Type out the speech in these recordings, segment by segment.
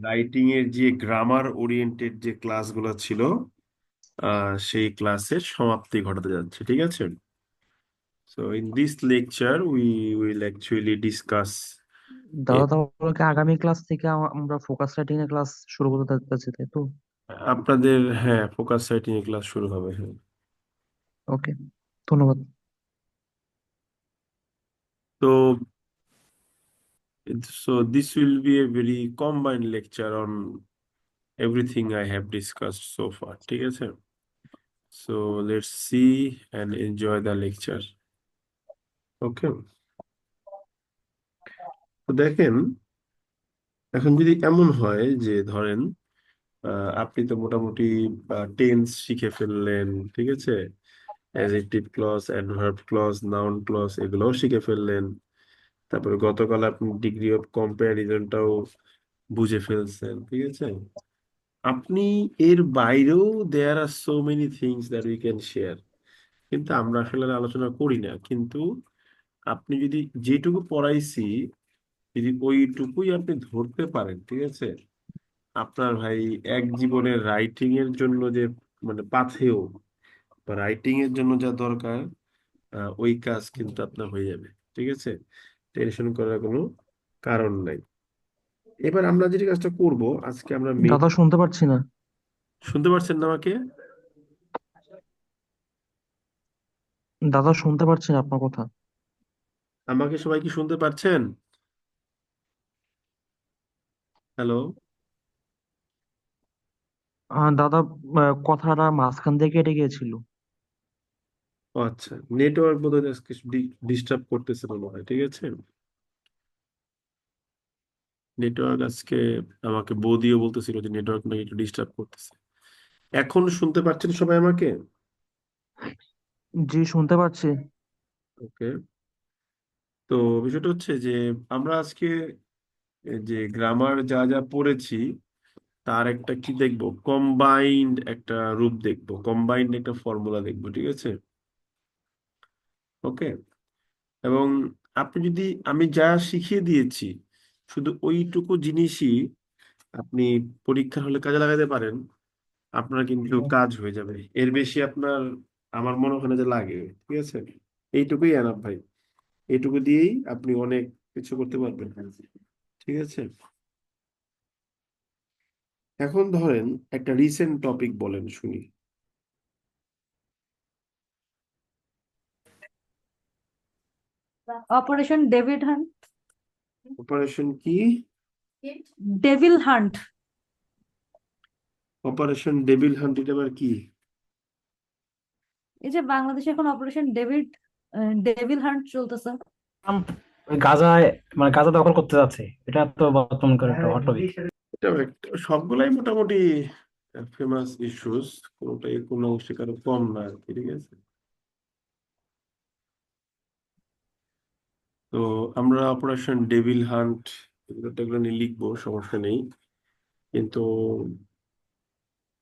Writing এর যে grammar oriented যে ক্লাসগুলো ছিল সেই ক্লাসের সমাপ্তি ঘটাতে যাচ্ছে, ঠিক আছে? So in this lecture we will actually discuss দাদা তাহলে কি আগামী ক্লাস থেকে আমরা ফোকাস রাইটিং এর ক্লাস শুরু করতে যাচ্ছি, তাই তো? আপনাদের, হ্যাঁ, ফোকাস রাইটিং এর ক্লাস শুরু হবে, হ্যাঁ। ওকে, ধন্যবাদ। তো this will be a very combined lecture on everything I have discussed so far, ঠিক আছে? So let's see and enjoy the lecture. ওকে, তো দেখেন, এখন যদি এমন হয় যে ধরেন আপনি তো মোটামুটি টেন্স শিখে ফেললেন, ঠিক আছে? Adjective clause, adverb clause, noun clause এগুলোও শিখে ফেললেন। তারপরে গতকাল আপনি ডিগ্রি অফ কম্প্যারিজনটাও বুঝে ফেলছেন, ঠিক আছে? আপনি এর বাইরেও there are so many things that we can share, কিন্তু আমরা আসলে আর আলোচনা করি না। কিন্তু আপনি যদি যেটুকু পড়াইছি, যদি ওইটুকুই আপনি ধরতে পারেন, ঠিক আছে, আপনার ভাই এক জীবনের রাইটিং এর জন্য যে মানে পাথেয় বা রাইটিং এর জন্য যা দরকার, ওই কাজ কিন্তু আপনার হয়ে যাবে, ঠিক আছে? টেনশন করার কোনো কারণ নাই। এবার আমরা যেটা কাজটা করব, আজকে আমরা মেইন। দাদা শুনতে পাচ্ছি না। শুনতে পারছেন না আমাকে? দাদা শুনতে পাচ্ছি না আপনার কথা। আমাকে সবাই কি শুনতে পারছেন? হ্যালো? দাদা, কথাটা মাঝখান দিয়ে কেটে গিয়েছিল। ও আচ্ছা, নেটওয়ার্ক বোধহয় আজকে ডিস্টার্ব করতেছে মনে হয়, ঠিক আছে? নেটওয়ার্ক আজকে আমাকে বৌদিও বলতেছিল যে নেটওয়ার্ক নাকি একটু ডিস্টার্ব করতেছে। এখন শুনতে পাচ্ছেন সবাই আমাকে? জি, শুনতে পাচ্ছি। ওকে। তো বিষয়টা হচ্ছে যে আমরা আজকে যে গ্রামার যা যা পড়েছি তার একটা কি দেখবো, কম্বাইন্ড একটা রূপ দেখবো, কম্বাইন্ড একটা ফর্মুলা দেখবো, ঠিক আছে? ওকে। এবং আপনি যদি, আমি যা শিখিয়ে দিয়েছি শুধু ওইটুকু জিনিসই আপনি পরীক্ষার হলে কাজে লাগাতে পারেন, আপনার কিন্তু কাজ হয়ে যাবে। এর বেশি আপনার আমার মনে হয় না যে লাগে, ঠিক আছে? এইটুকুই এনাফ ভাই। এইটুকু দিয়েই আপনি অনেক কিছু করতে পারবেন, ঠিক আছে? এখন ধরেন একটা রিসেন্ট টপিক বলেন শুনি। Operation David hunt. অপারেশন কি? Devil hunt. Operation devil hunt, এটা আবার কি? এই যে বাংলাদেশে এখন অপারেশন ডেভিল হান্ট চলতেছে। ট্রাম্প ওই গাজায় মানে গাজা দখল করতে যাচ্ছে, এটা তো বর্তমানকার একটা হট টপিক। এটা সবগুলাই মোটামুটি ফেমাস ইস্যুস, কোনোটাই কোনো অংশে কারো কম না আর কি, ঠিক আছে? তো আমরা অপারেশন ডেভিল হান্ট এগুলো নিয়ে লিখবো, সমস্যা নেই। কিন্তু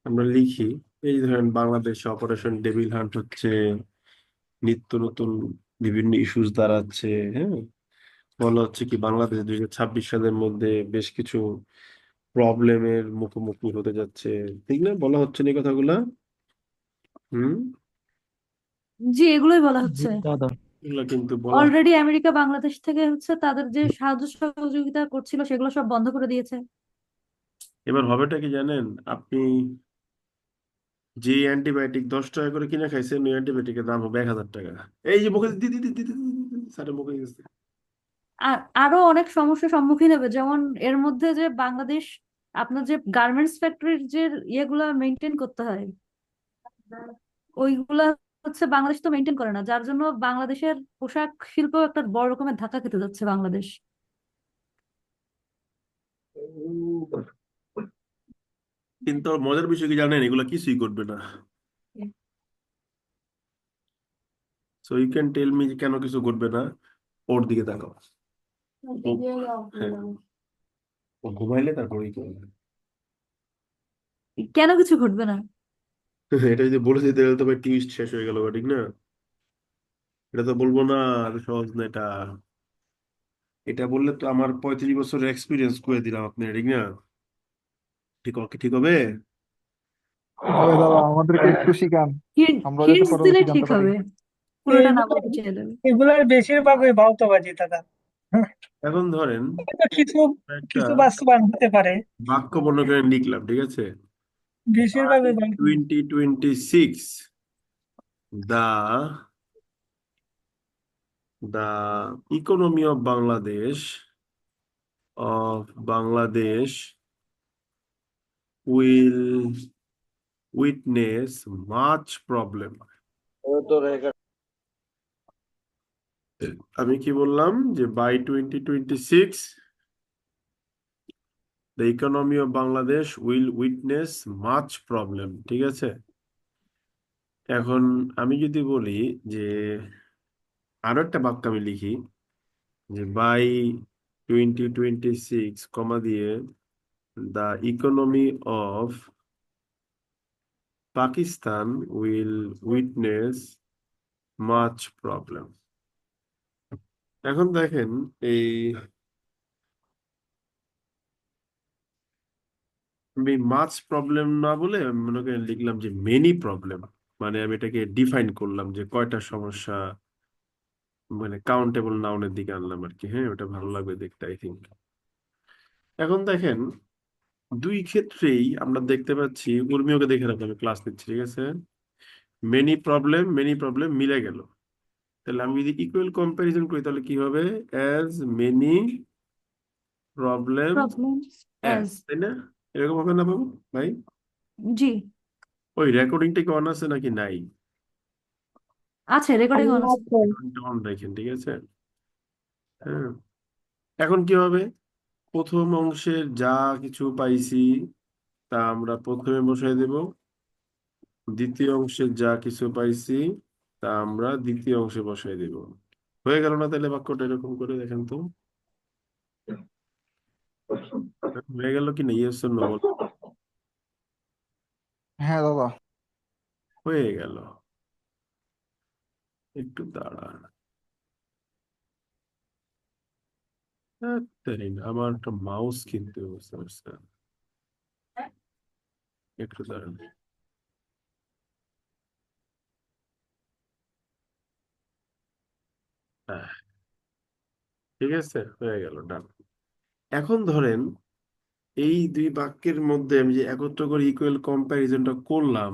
আমরা লিখি, এই যে ধরেন বাংলাদেশে অপারেশন ডেভিল হান্ট হচ্ছে, নিত্য নতুন বিভিন্ন ইস্যুস দাঁড়াচ্ছে, হ্যাঁ। বলা হচ্ছে কি বাংলাদেশ 2026 সালের মধ্যে বেশ কিছু প্রবলেমের মুখোমুখি হতে যাচ্ছে, ঠিক না? বলা হচ্ছে না এই কথাগুলা? হুম। জি, এগুলোই বলা জি হচ্ছে। দাদা। এগুলা কিন্তু বলা, অলরেডি আমেরিকা বাংলাদেশ থেকে হচ্ছে তাদের যে সাহায্য সহযোগিতা করছিল সেগুলো সব বন্ধ করে দিয়েছে। এবার হবেটা কি জানেন আপনি? যে অ্যান্টিবায়োটিক 10 টাকা করে কিনে খাইছেন, ওই অ্যান্টিবায়োটিকের দাম হবে 1,000 টাকা। এই যে মুখে স্যারের মুখে গেছে। আর আরো অনেক সমস্যার সম্মুখীন হবে, যেমন এর মধ্যে যে বাংলাদেশ আপনার যে গার্মেন্টস ফ্যাক্টরির যে ইয়েগুলা মেনটেন করতে হয়, ওইগুলা হচ্ছে বাংলাদেশ তো মেনটেন করে না, যার জন্য বাংলাদেশের পোশাক শিল্প একটা বড় রকমের ধাক্কা খেতে যাচ্ছে বাংলাদেশ। কিন্তু মজার বিষয় কি জানেন, এগুলা কিছুই করবে না। So you can tell me কেন কিছু করবে না? ওর দিকে তাকাও। ও, হ্যাঁ, ও ঘুমাইলে তারপরেই করবে। কেন কিছু ঘটবে না? এটা যদি বলে দিতে গেলে তো ভাই টিউস্ট শেষ হয়ে গেল, ঠিক না? এটা তো বলবো না, এত সহজ না এটা। এটা বললে তো আমার 35 বছরের এক্সপিরিয়েন্স করে দিলাম আপনি, ঠিক না? ঠিক হবে? হবে দাদা, আমাদেরকে একটু শিখান, আমরা যাতে হিন্টস দিলে পরবর্তী জানতে ঠিক পারি। হবে, পুরোটা না এগুলো বলতে চাইলে। এগুলোর বেশিরভাগই ভৌতবাদী দাদা। হ্যাঁ, এখন ধরেন হয়তো কিছু একটা কিছু বাস্তবায়ন হতে পারে, বাক্য বর্ণ করে লিখলাম, ঠিক আছে? বেশিরভাগই ভৌত। 2026 the the economy of Bangladesh will witness much problem. আমি কি বললাম যে by 2026 the economy of Bangladesh will witness much problem, ঠিক আছে? এখন আমি যদি বলি যে আরো একটা বাক্য আমি লিখি যে by 2026 কমা দিয়ে the economy of Pakistan will witness much problem. এখন দেখেন এই আমি মাছ প্রবলেম না বলে আমি মনে করেন লিখলাম যে মেনি প্রবলেম, মানে আমি এটাকে ডিফাইন করলাম যে কয়টা সমস্যা, মানে কাউন্টেবল নাউনের দিকে আনলাম আর কি। হ্যাঁ, ওটা ভালো লাগবে দেখতে আই থিঙ্ক। এখন দেখেন দুই ক্ষেত্রেই আমরা দেখতে পাচ্ছি, উর্মিওকে দেখে রাখো, আমি ক্লাস নিচ্ছি, ঠিক আছে? মেনি প্রবলেম মিলে গেল। তাহলে আমি যদি ইকুয়াল কম্পারিজন করি তাহলে কি হবে? As many problem problems as, as. তাই না? এরকম হবে না বাবু ভাই? জি, ওই রেকর্ডিংটা কি অন আছে নাকি নাই? আছে, রেকর্ডিং অন আছে। রেকর্ডিংটা অন রাখেন, ঠিক আছে? হ্যাঁ, এখন কি হবে? প্রথম অংশের যা কিছু পাইছি তা আমরা প্রথমে বসাই দেব, দ্বিতীয় অংশের যা কিছু পাইছি তা আমরা দ্বিতীয় অংশে বসাই দেব। হয়ে গেল না তাহলে বাক্যটা? এরকম করে দেখেন তো, হয়ে গেল কি না? ইয়েস অর নো বল। হ্যাঁ দাদা। হয়ে গেল। একটু দাঁড়ান, আমার একটা মাউস কিনতে হবে, বুঝতে পারছেন? একটু দাঁড়ান। হ্যাঁ, ঠিক আছে, হয়ে গেল, ডান। এখন ধরেন এই দুই বাক্যের মধ্যে আমি যে একত্র করে ইকুয়াল কম্প্যারিজনটা করলাম,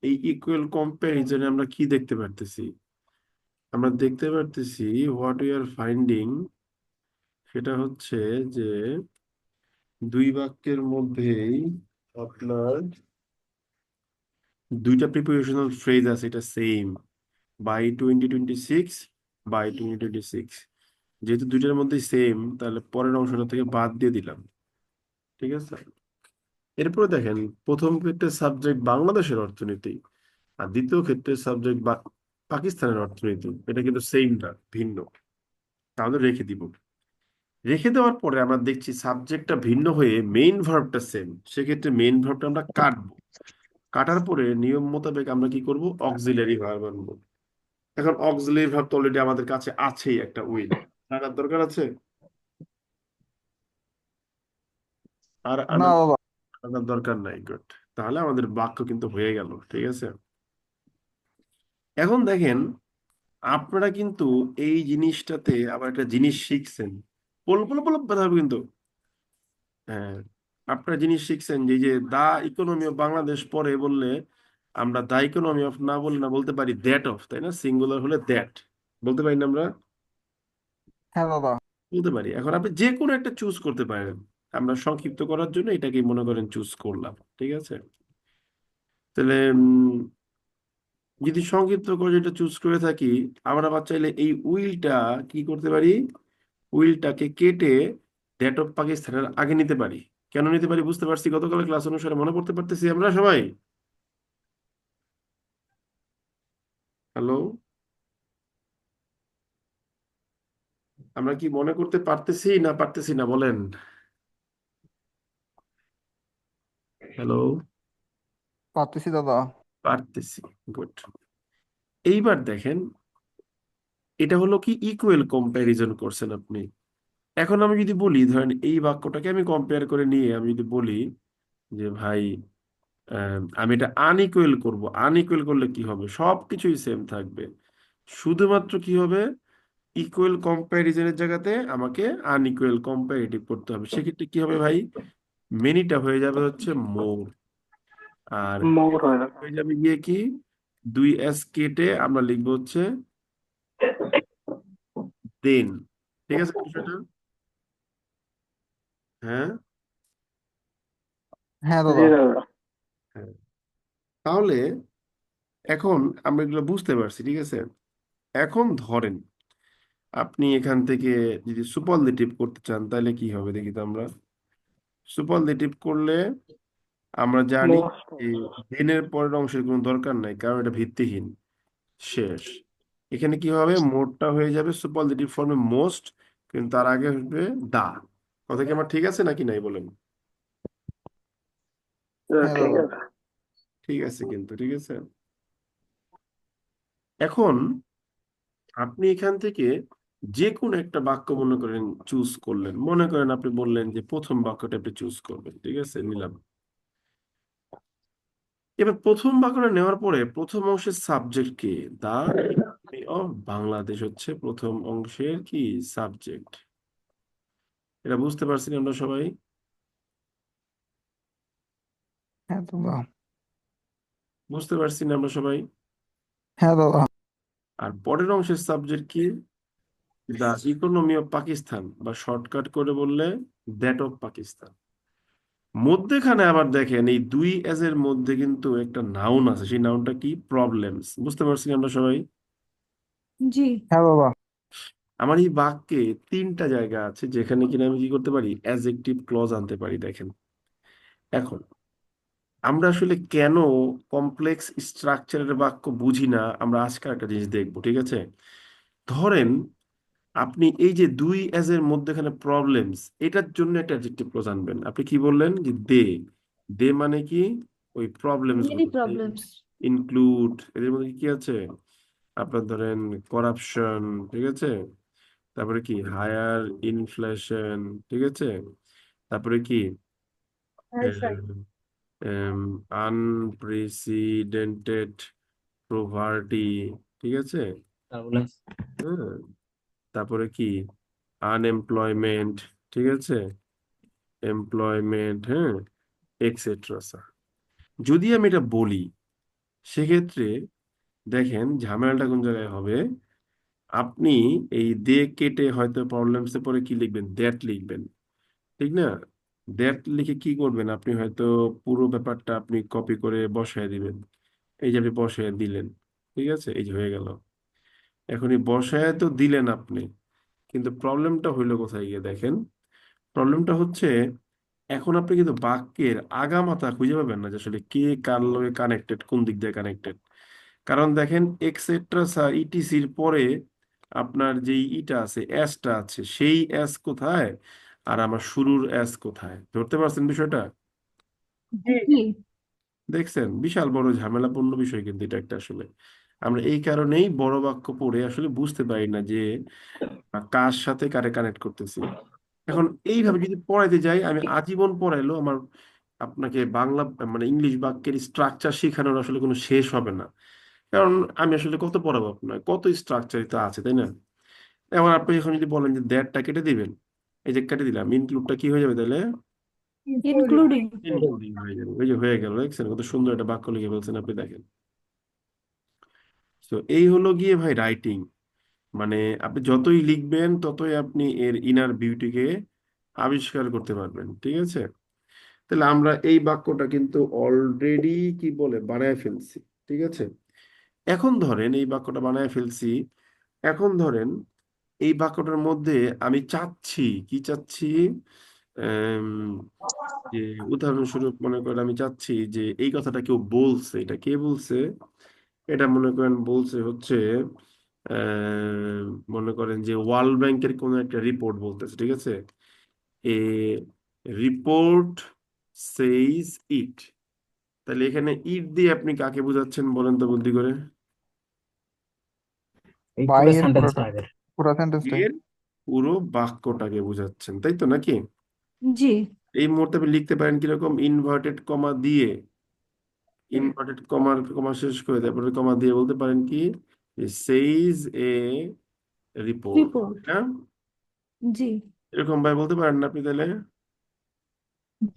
এই ইকুয়াল কম্প্যারিজনে আমরা কি দেখতে পারতেছি? আমরা দেখতে পারতেছি হোয়াট উই আর ফাইন্ডিং, সেটা হচ্ছে যে দুই বাক্যের মধ্যেই আপনার দুইটা প্রিপোজিশনাল ফ্রেজ আছে, এটা সেম, বাই 2026, বাই 2026। যেহেতু দুইটার মধ্যে সেম, তাহলে পরের অংশটা থেকে বাদ দিয়ে দিলাম, ঠিক আছে? এরপরে দেখেন প্রথম ক্ষেত্রে সাবজেক্ট বাংলাদেশের অর্থনীতি, আর দ্বিতীয় ক্ষেত্রে সাবজেক্ট পাকিস্তানের অর্থনীতি, এটা কিন্তু সেম না, ভিন্ন। তাহলে রেখে দিব। রেখে দেওয়ার পরে আমরা দেখছি সাবজেক্টটা ভিন্ন হয়ে মেইন ভার্বটা সেম, সেক্ষেত্রে মেইন ভার্বটা আমরা কাটবো। কাটার পরে নিয়ম মোতাবেক আমরা কি করব? অক্সিলারি ভার্ব আনবো। এখন অক্সিলারি ভার্ব তো অলরেডি আমাদের কাছে আছেই, একটা উইল। আনার দরকার আছে? আর না দাদা। আনার দরকার নাই, গুড। তাহলে আমাদের বাক্য কিন্তু হয়ে গেল, ঠিক আছে? এখন দেখেন আপনারা কিন্তু এই জিনিসটাতে আবার একটা জিনিস শিখছেন। বলো বলো বলো, কথা হবে কিন্তু। হ্যাঁ, আপনারা জিনিস শিখছেন যে এই যে দা ইকোনমি অফ বাংলাদেশ পরে বললে আমরা দা ইকোনমি অফ না বলে না বলতে পারি দ্যাট অফ, তাই না? সিঙ্গুলার হলে দ্যাট বলতে পারি না আমরা? হ্যাঁ দাদা। বলতে পারি। এখন আপনি যে কোনো একটা চুজ করতে পারেন। আমরা সংক্ষিপ্ত করার জন্য এটাকে মনে করেন চুজ করলাম, ঠিক আছে? তাহলে যদি সংক্ষিপ্ত করে যেটা চুজ করে থাকি, আমরা আবার চাইলে এই উইলটা কি করতে পারি? উইলটাকে কেটে দ্যাট অফ পাকিস্তানের আগে নিতে পারি। কেন নিতে পারি বুঝতে পারছি, গতকালের ক্লাস অনুসারে মনে করতে পারতেছি আমরা সবাই? হ্যালো, আমরা কি মনে করতে পারতেছি না বলেন? হ্যালো, পারতেছি দাদা। পারতেছি, গুড। এইবার দেখেন এটা হলো কি ইকুয়াল কম্প্যারিজন করছেন আপনি। এখন আমি যদি বলি, ধরেন এই বাক্যটাকে আমি কম্পেয়ার করে নিয়ে আমি যদি বলি যে ভাই আমি এটা আনইকুয়াল করব, আনইকুয়াল করলে কি হবে? সবকিছুই সেম থাকবে, শুধুমাত্র কি হবে, ইকুয়াল কম্প্যারিজনের জায়গাতে আমাকে আনইকুয়াল কম্পারেটিভ করতে হবে। সেক্ষেত্রে কি হবে ভাই? মেনিটা হয়ে যাবে হচ্ছে মোর, আর হয়ে যাবে গিয়ে কি, 2s কেটে আমরা লিখবো হচ্ছে দেন। ঠিক আছে বিষয়টা? হ্যাঁ, হ্যাঁ দাদা। হ্যাঁ। তাহলে এখন আমরা এগুলো বুঝতে পারছি, ঠিক আছে। এখন ধরেন আপনি এখান থেকে যদি সুপারলেটিভ করতে চান তাহলে কি হবে দেখি তো আমরা। সুপারলেটিভ করলে আমরা জানি এই দেনের পরের অংশের কোনো দরকার নাই, কারণ এটা ভিত্তিহীন, শেষ। এখানে কি হবে, মোরটা হয়ে যাবে সুপারলেটিভ ফর্মে মোস্ট, কিন্তু তার আগে হবে দা। কথা কি আমার ঠিক আছে নাকি নাই বলেন? হ্যাঁ দাদা। ঠিক আছে, কিন্তু ঠিক আছে। এখন আপনি এখান থেকে যে কোনো একটা বাক্য মনে করেন চুজ করলেন, মনে করেন আপনি বললেন যে প্রথম বাক্যটা আপনি চুজ করবেন, ঠিক আছে, নিলাম। এবার প্রথম বাক্যটা নেওয়ার পরে প্রথম অংশের সাবজেক্ট কে? দা ইকোনমি অফ বাংলাদেশ হচ্ছে প্রথম অংশের কি সাবজেক্ট। এটা বুঝতে পারছি না আমরা সবাই? হ্যাঁ দাদা। বুঝতে পারছি না আমরা সবাই? হ্যাঁ দাদা। আর পরের অংশের সাবজেক্ট কি? দা ইকোনমি অফ পাকিস্তান, বা শর্টকাট করে বললে দ্যাট অফ পাকিস্তান। মধ্যেখানে আবার দেখেন এই দুই এজ এর মধ্যে কিন্তু একটা নাউন আছে, সেই নাউনটা কি? প্রবলেমস। বুঝতে পারছি না আমরা সবাই? জি। হ্যাঁ দাদা। আমার এই বাক্যে তিনটা জায়গা আছে যেখানে কিনা আমি কি করতে পারি, অ্যাডজেক্টিভ ক্লজ আনতে পারি, দেখেন। এখন আমরা আসলে কেন কমপ্লেক্স স্ট্রাকচারের বাক্য বুঝি না, আমরা আজকাল একটা জিনিস দেখবো, ঠিক আছে। ধরেন আপনি এই যে দুই এজ এর মধ্যেখানে প্রবলেমস, এটার জন্য একটা অ্যাডজেক্টিভ ক্লজ আনবেন। আপনি কি বললেন যে দে, দে মানে কি? ওই প্রবলেমস মেনি গুলো প্রবলেমস। ইনক্লুড, এদের মধ্যে কি কি আছে? আপনার ধরেন করাপশন, ঠিক আছে, তারপরে কি হায়ার ইনফ্লেশন, ঠিক আছে, তারপরে কি আনপ্রেসিডেন্টেড প্রভার্টি, ঠিক আছে, টার্বুলেন্স। হ্যাঁ, তারপরে কি আনএমপ্লয়মেন্ট, ঠিক আছে, এমপ্লয়মেন্ট, হ্যাঁ, এক্সেট্রা। যদি আমি এটা বলি, সেক্ষেত্রে দেখেন ঝামেলাটা কোন জায়গায় হবে। আপনি এই দে কেটে হয়তো প্রবলেমস এর পরে কি লিখবেন, দ্যাট লিখবেন, ঠিক না? দ্যাট লিখে কি করবেন, আপনি হয়তো পুরো ব্যাপারটা আপনি কপি করে বসায় দিবেন। এই যে আপনি বসায় দিলেন, ঠিক আছে, এই যে হয়ে গেল। এখন এই বসায় তো দিলেন আপনি, কিন্তু প্রবলেমটা হইলো কোথায় গিয়ে দেখেন। প্রবলেমটা হচ্ছে এখন আপনি কিন্তু বাক্যের আগামাথা খুঁজে পাবেন না যে আসলে কে কার লগে কানেক্টেড, কোন দিক দিয়ে কানেক্টেড। কারণ দেখেন এক্সেট্রা ইটিসির পরে আপনার যেই ইটা আছে, এসটা আছে, সেই এস কোথায় আর আমার শুরুর এস কোথায়? ধরতে পারছেন বিষয়টা? জি। জি। দেখছেন বিশাল বড় ঝামেলাপূর্ণ বিষয় কিন্তু এটা একটা আসলে। আমরা এই কারণেই বড় বাক্য পড়ে আসলে বুঝতে পারি না যে কার সাথে কারে কানেক্ট করতেছি। এখন এইভাবে যদি পড়াইতে যাই, আমি আজীবন পড়াইলো আমার আপনাকে বাংলা মানে ইংলিশ বাক্যের স্ট্রাকচার শেখানোর আসলে কোনো শেষ হবে না। কারণ আমি আসলে কত পড়াবো আপনার, কত স্ট্রাকচারই তো আছে, তাই না? এখন আপনি এখন যদি বলেন যে দ্যাটটা কেটে দিবেন, এই যে কেটে দিলাম, ইনক্লুডটা কি হয়ে যাবে তাহলে? ইনক্লুডিং। ইনক্লুডিং হয়ে যাবে। ওই যে হয়ে গেল, দেখছেন কত সুন্দর একটা বাক্য লিখে ফেলছেন আপনি, দেখেন। তো এই হলো গিয়ে ভাই রাইটিং। মানে আপনি যতই লিখবেন ততই আপনি এর ইনার বিউটিকে আবিষ্কার করতে পারবেন, ঠিক আছে। তাহলে আমরা এই বাক্যটা কিন্তু অলরেডি কি বলে বানায় ফেলছি, ঠিক আছে। এখন ধরেন এই বাক্যটা বানায় ফেলছি, এখন ধরেন এই বাক্যটার মধ্যে আমি চাচ্ছি, কি চাচ্ছি, আম, যে উদাহরণস্বরূপ মনে করেন আমি চাচ্ছি যে এই কথাটা কেউ বলছে, এটা কে বলছে? এটা মনে করেন বলছে হচ্ছে মনে করেন যে ওয়ার্ল্ড ব্যাংকের কোন একটা রিপোর্ট বলতেছে, ঠিক আছে। এ রিপোর্ট সেইজ ইট। তাহলে এখানে ইট দিয়ে আপনি কাকে বোঝাচ্ছেন বলেন তো বুদ্ধি করে? এই পুরো বাইয়ের সেন্টেন্সটা পুরোটা, আগের। পুরো সেন্টেন্সটাই। এর পুরো বাক্যটাকে বোঝাচ্ছেন, তাই তো নাকি? জি। এই মুহূর্তে আপনি লিখতে পারেন কিরকম, ইনভার্টেড কমা দিয়ে, ইনভার্টেড কমা শেষ করে তারপরে কমা দিয়ে বলতে পারেন কি, সেইজ এ রিপোর্ট, রিপোর্ট। হ্যাঁ, জি। এরকম ভাই বলতে পারেন না আপনি তাহলে?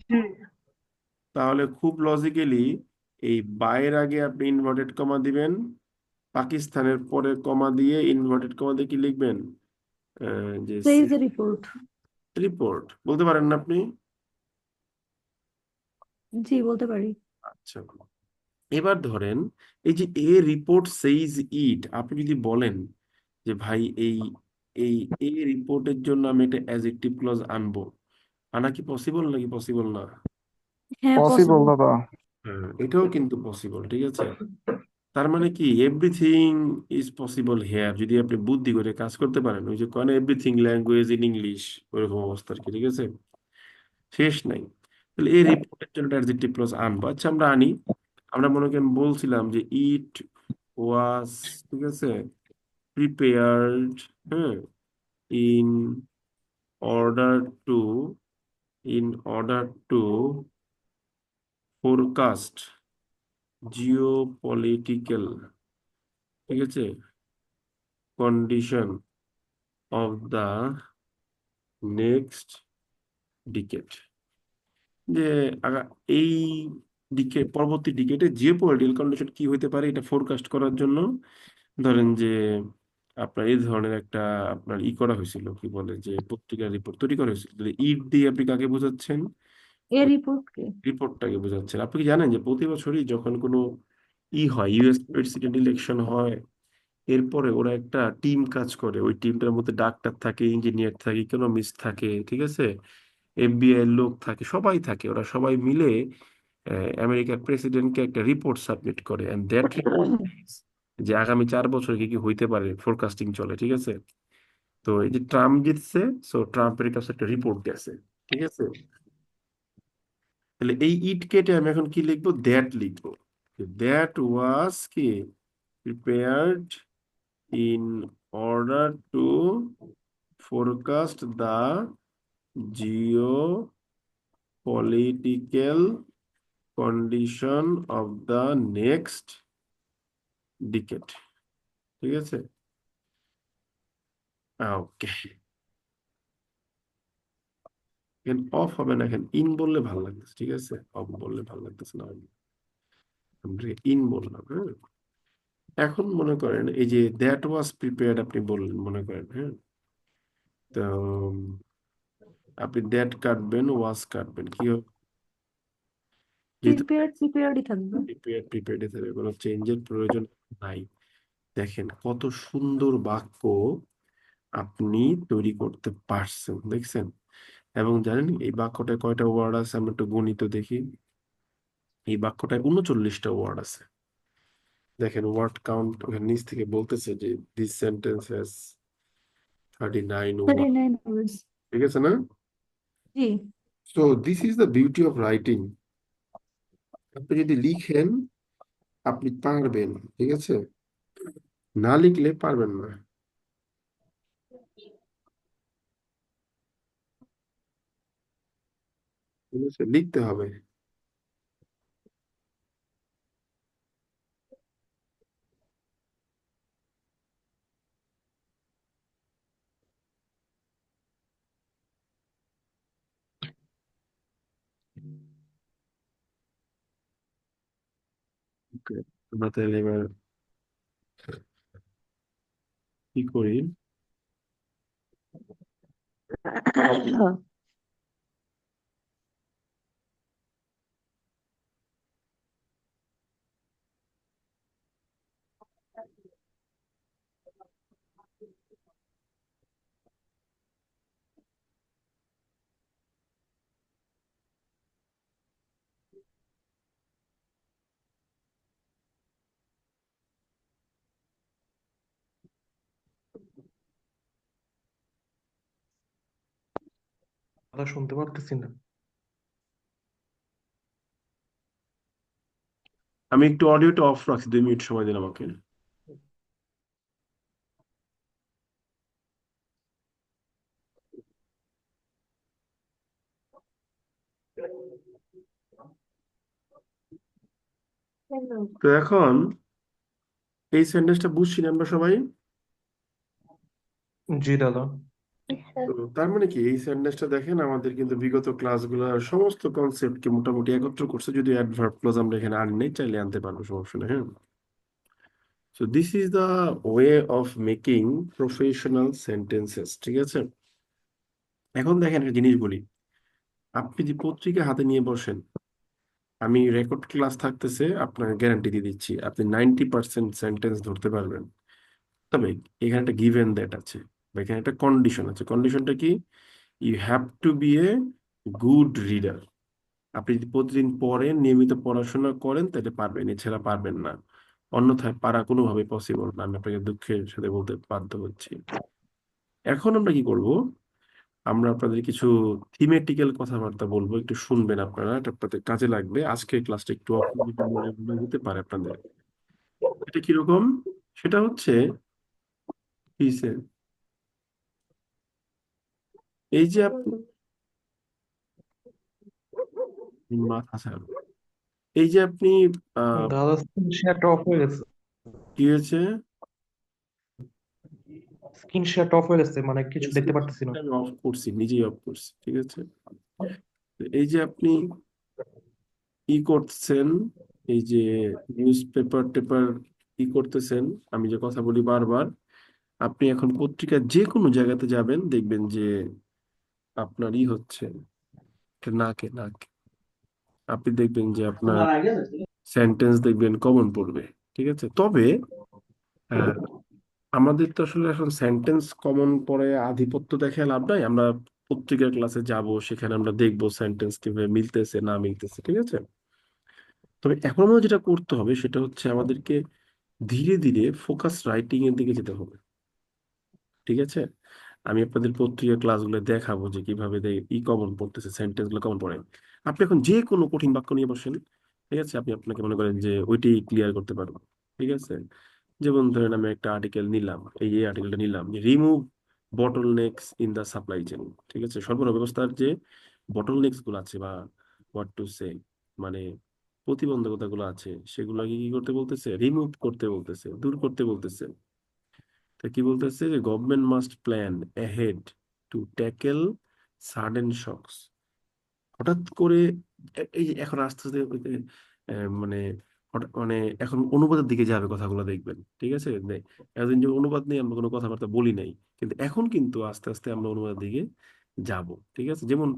জি। তাহলে খুব লজিক্যালি এই বাইয়ের আগে আপনি ইনভার্টেড কমা দিবেন, পাকিস্তানের পরে কমা দিয়ে ইনভার্টেড কমা দিয়ে কি লিখবেন, যে সেইজ এ রিপোর্ট। রিপোর্ট বলতে পারেন না আপনি? জি, বলতে পারি। আচ্ছা, এবার ধরেন এই যে এ রিপোর্ট সেইজ ইট, আপনি যদি বলেন যে ভাই এই এই এ রিপোর্টের জন্য আমি একটা অ্যাডজেক্টিভ ক্লজ আনবো, আনা কি পসিবল নাকি পসিবল না? হ্যাঁ, পসিবল পসিবল। দাদা। হ্যাঁ, এটাও কিন্তু পসিবল, ঠিক আছে? তার মানে কি এভরিথিং ইজ পসিবল হেয়ার, যদি আপনি বুদ্ধি করে কাজ করতে পারেন, ওই যে কেন এভরিথিং ল্যাঙ্গুয়েজ ইন ইংলিশ, ওইরকম অবস্থা আর কি, ঠিক আছে? শেষ নাই। তাহলে এই রিপোর্টের জন্য অ্যাডজেক্টিভ ক্লজ আনবো, আচ্ছা আমরা আনি। আমরা মনে করেন বলছিলাম যে ইট ওয়াজ, ঠিক আছে, প্রিপেয়ার্ড, হ্যাঁ, in order to, in order to forecast Jio political, ঠিক আছে, condition of the next decade, যে এই পরবর্তী ডিকেটে জিও পলিটিক্যাল কন্ডিশন কি হইতে পারে এটা ফোরকাস্ট করার জন্য ধরেন যে আপনার এই ধরনের একটা আপনার করা হয়েছিল, কি বলে যে পত্রিকার রিপোর্ট তৈরি করা হয়েছিল, ইট দিয়ে আপনি কাকে বোঝাচ্ছেন? এ ওই রিপোর্টকে। রিপোর্টটাকে বোঝাচ্ছেন। আপনি কি জানেন যে প্রতি বছরই যখন কোনো হয়, ইউএস প্রেসিডেন্ট ইলেকশন হয়, এরপরে ওরা একটা টিম কাজ করে, ওই টিমটার মধ্যে ডাক্তার থাকে, ইঞ্জিনিয়ার থাকে, ইকোনমিস্ট থাকে, ঠিক আছে, এফবিআই এর লোক থাকে, সবাই থাকে, ওরা সবাই মিলে আমেরিকার প্রেসিডেন্টকে একটা রিপোর্ট সাবমিট করে, এন্ড দ্যাট যে আগামী 4 বছর কি কি হইতে পারে ফোরকাস্টিং চলে, ঠিক আছে? তো এই যে ট্রাম্প জিতছে, সো ট্রাম্পের কাছে একটা রিপোর্ট গেছে, ঠিক আছে? তাহলে এই ইট কেটে আমি এখন কি লিখবো, দ্যাট লিখবো। দ্যাট ওয়াজ কি prepared in order to forecast the Jio political condition of the next decade, ঠিক আছে? ওকে, এখানে অফ হবে না, এখানে ইন বললে ভালো লাগতেছে, ঠিক আছে? অফ বললে ভালো লাগতেছে না, আমরা ইন বললাম, হ্যাঁ। এখন মনে করেন এই যে দ্যাট ওয়াজ প্রিপেয়ার্ড আপনি বললেন, মনে করেন, হ্যাঁ, তো আপনি দ্যাট কাটবেন, ওয়াজ কাটবেন, কি হবে? যেহেতু প্রিপেয়ার্ডই থাকবে। প্রিপেয়ার্ড প্রিপেয়ার্ড থাকবে, কোনো চেঞ্জের প্রয়োজন নাই। দেখেন কত সুন্দর বাক্য আপনি তৈরি করতে পারছেন, দেখছেন? এবং জানেন এই বাক্যটায় কয়টা ওয়ার্ড আছে, আমরা একটু গণিত দেখি। এই বাক্যটায় 39টা ওয়ার্ড আছে। দেখেন ওয়ার্ড কাউন্ট ওখানে নিচ থেকে বলতেছে যে this sentence has 39 word, 39 words. ঠিক আছে না? জি। So this is the beauty of writing. আপনি যদি লিখেন আপনি পারবেন, ঠিক আছে, না লিখলে পারবেন না, ঠিক আছে, লিখতে হবে। Okay, আমরা তাহলে এবার কি করি, কথা শুনতে পারতেছি না। আমি একটু অডিওটা অফ রাখছি, 2 মিনিট সময় দিন আমাকে। তো এখন এই সেন্টেন্সটা বুঝছি না আমরা সবাই। জি দাদা। তো তার মানে কি এই সেন্টেন্সটা দেখেন আমাদের কিন্তু বিগত ক্লাসগুলোর সমস্ত কনসেপ্টকে মোটামুটি একত্র করছে, যদি অ্যাডভার্ব ক্লজ আমরা এখানে আনি নাই, চাইলে আনতে পারবো, সমস্যা নেই। হ্যাঁ, so this is the way of making professional sentences, ঠিক আছে? এখন দেখেন একটা জিনিস বলি, আপনি যে পত্রিকা হাতে নিয়ে বসেন, আমি রেকর্ড ক্লাস থাকতেছে, আপনার গ্যারান্টি দিয়ে দিচ্ছি আপনি 90% সেন্টেন্স ধরতে পারবেন। তবে এখানে একটা গিভ এন্ড দ্যাট আছে, বা এখানে একটা কন্ডিশন আছে। কন্ডিশনটা কি? You have to be a good reader. আপনি যদি প্রতিদিন পড়েন, নিয়মিত পড়াশোনা করেন, তাহলে পারবেন, এছাড়া পারবেন না। অন্যথায় পারা কোনোভাবে পসিবল না, আমি আপনাকে দুঃখের সাথে বলতে বাধ্য হচ্ছি। এখন আমরা কি করব? আমরা আপনাদের কিছু থিমেটিক্যাল কথাবার্তা বলবো, একটু শুনবেন আপনারা, এটা আপনাদের কাজে লাগবে। আজকের ক্লাসটা একটু মনে হতে পারে আপনাদের। এটা কিরকম? সেটা হচ্ছে কি স্যার, এই যে আপনি মাথা স্যার, এই যে আপনি আহ দাদা স্ক্রিন শেয়ারটা অফ হয়ে গেছে। কি হয়েছে? স্ক্রিন শেয়ারটা অফ হয়ে গেছে, মানে কিছু দেখতে পারতেছি না। আমি অফ করছি, নিজেই অফ করছি, ঠিক আছে? তো এই যে আপনি ই করতেছেন, এই যে নিউজ পেপার টেপার ই করতেছেন, আমি যে কথা বলি বারবার, আপনি এখন পত্রিকার যে কোনো জায়গাতে যাবেন, দেখবেন যে আপনার ই হচ্ছে, এটা নাকে নাকে, আপনি দেখবেন যে আপনার সেন্টেন্স দেখবেন কমন পড়বে, ঠিক আছে? তবে আহ, আমাদের তো আসলে এখন সেন্টেন্স কমন পড়ে আধিপত্য দেখে লাভ নাই। আমরা পত্রিকার ক্লাসে যাব, সেখানে আমরা দেখবো সেন্টেন্স কিভাবে মিলতেছে না মিলতেছে, ঠিক আছে? তবে এখন আমাদের যেটা করতে হবে সেটা হচ্ছে আমাদেরকে ধীরে ধীরে ফোকাস রাইটিং এর দিকে যেতে হবে, ঠিক আছে? আমি আপনাদের পত্রিকা ক্লাসগুলো দেখাবো যে কিভাবে ই কমন পড়তেছে, সেন্টেন্স গুলো কমন পড়ে। আপনি এখন যে কোনো কঠিন বাক্য নিয়ে বসেন, ঠিক আছে? আপনি আপনাকে মনে করেন যে ওইটাই ক্লিয়ার করতে পারবো, ঠিক আছে? যেমন ধরেন আমি একটা আর্টিকেল নিলাম, এই আর্টিকেলটা নিলাম যে remove bottlenecks in the supply chain, ঠিক আছে? সরবরাহ ব্যবস্থার যে বটল নেক্স গুলো আছে, বা হোয়াট টু সে, মানে প্রতিবন্ধকতা গুলো আছে, সেগুলোকে কি করতে বলতেছে? রিমুভ করতে বলতেছে, দূর করতে বলতেছে। তা কি বলতেছে? যে government must plan ahead to tackle sudden shocks. হঠাৎ করে এই যে এখন আস্তে আস্তে মানে মানে এখন অনুবাদের দিকে যাবে কথাগুলো, দেখবেন, ঠিক আছে? এতদিন যে অনুবাদ নিয়ে আমরা কোনো কথাবার্তা বলি নাই, কিন্তু এখন কিন্তু আস্তে আস্তে আমরা অনুবাদের দিকে যাব, ঠিক আছে? যেমন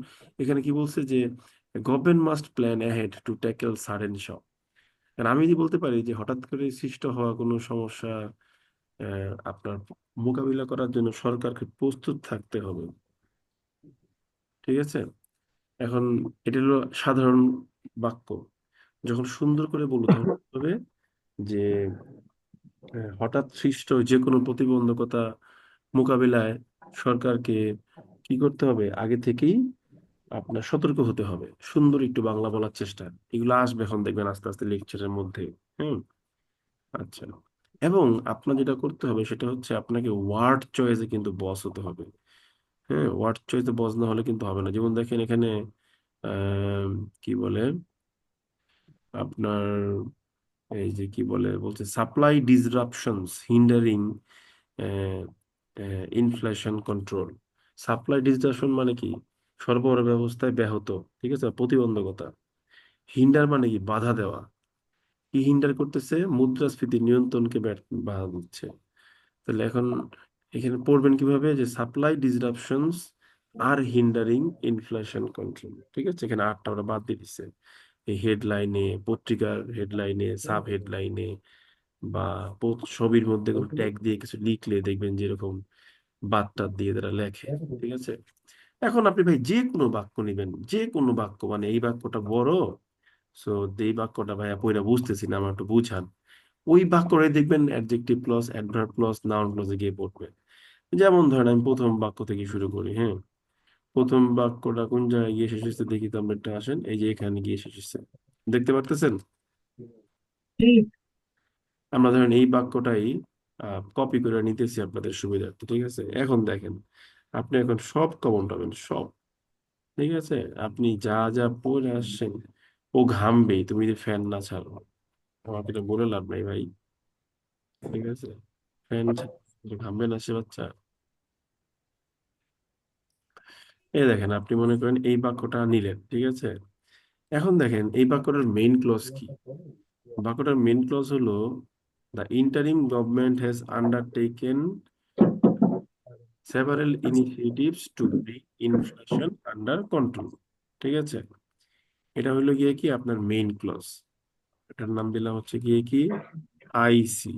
এখানে কি বলছে যে government must plan ahead to tackle sudden shock. কারণ আমি যদি বলতে পারি যে হঠাৎ করে সৃষ্ট হওয়া কোনো সমস্যা আপনার মোকাবিলা করার জন্য সরকারকে প্রস্তুত থাকতে হবে, ঠিক আছে? এখন এটা হলো সাধারণ বাক্য। যখন সুন্দর করে বলবো তখন বলতে হবে যে হঠাৎ সৃষ্ট যে কোনো প্রতিবন্ধকতা মোকাবিলায় সরকারকে কি করতে হবে? আগে থেকেই আপনার সতর্ক হতে হবে। সুন্দর একটু বাংলা বলার চেষ্টা, এগুলো আসবে এখন দেখবেন আস্তে আস্তে লেকচারের মধ্যে। হুম, আচ্ছা। এবং আপনার যেটা করতে হবে সেটা হচ্ছে আপনাকে ওয়ার্ড চয়েসে কিন্তু বস হতে হবে। হ্যাঁ, ওয়ার্ড চয়েসে বস না হলে কিন্তু হবে না। যেমন দেখেন এখানে আহ কি বলে আপনার, এই যে কি বলে বলছে, supply disruptions hindering inflation control. Supply disruption মানে কি? সরবরাহ ব্যবস্থায় ব্যাহত, ঠিক আছে? প্রতিবন্ধকতা। হিন্ডার মানে কি? বাধা দেওয়া। কি হিন্ডার করতেছে? মুদ্রাস্ফীতি নিয়ন্ত্রণকে বাধা দিচ্ছে। তাহলে এখন এখানে পড়বেন কিভাবে? যে সাপ্লাই ডিসরাপশনস আর হিন্ডারিং ইনফ্লেশন কন্ট্রোল, ঠিক আছে? এখানে আটটা ওরা বাদ দিয়ে দিচ্ছে। এই হেডলাইনে, পত্রিকার হেডলাইনে, সাব হেডলাইনে, বা ছবির মধ্যে কোনো ট্যাগ দিয়ে কিছু লিখলে দেখবেন যেরকম বাদ টাদ দিয়ে তারা লেখে, ঠিক আছে? এখন আপনি ভাই যে কোনো বাক্য নিবেন, যে কোনো বাক্য, মানে এই বাক্যটা বড়, সো এই বাক্যটা ভাইয়া পয়লা বুঝতেছি না, আমার একটু বুঝান। ওই বাক্যটাই দেখবেন adjective clause, adverb clause, noun ক্লজে গিয়ে পড়বে। যেমন ধরেন আমি প্রথম বাক্য থেকে শুরু করি। হ্যাঁ, প্রথম বাক্যটা কোন জায়গায় গিয়ে শেষ হচ্ছে দেখি তো, আমরা একটা আসেন, এই যে এখানে গিয়ে শেষ হচ্ছে, দেখতে পারতেছেন? আমরা ধরেন এই বাক্যটাই কপি করে নিতেছি আপনাদের সুবিধার্থে, ঠিক আছে? এখন দেখেন, আপনি এখন সব কমন পাবেন, সব। ঠিক আছে? আপনি যা যা পরে আসছেন, ও ঘামবেই তুমি যদি ফ্যান না ছাড়ো। আমাকে এটা বলে লাভ নাই ভাই। ঠিক আছে? ফ্যান ঘামবে না সে বাচ্চা। এই দেখেন, আপনি মনে করেন এই বাক্যটা নিলেন, ঠিক আছে? এখন দেখেন এই বাক্যটার মেইন ক্লজ কি। বাক্যটার মেইন ক্লজ হলো the interim government has undertaken several initiatives to bring inflation under control. ঠিক আছে? এটা হলো গিয়ে কি আপনার মেইন ক্লজ। এটার নাম দিলাম হচ্ছে গিয়ে কি আইসি।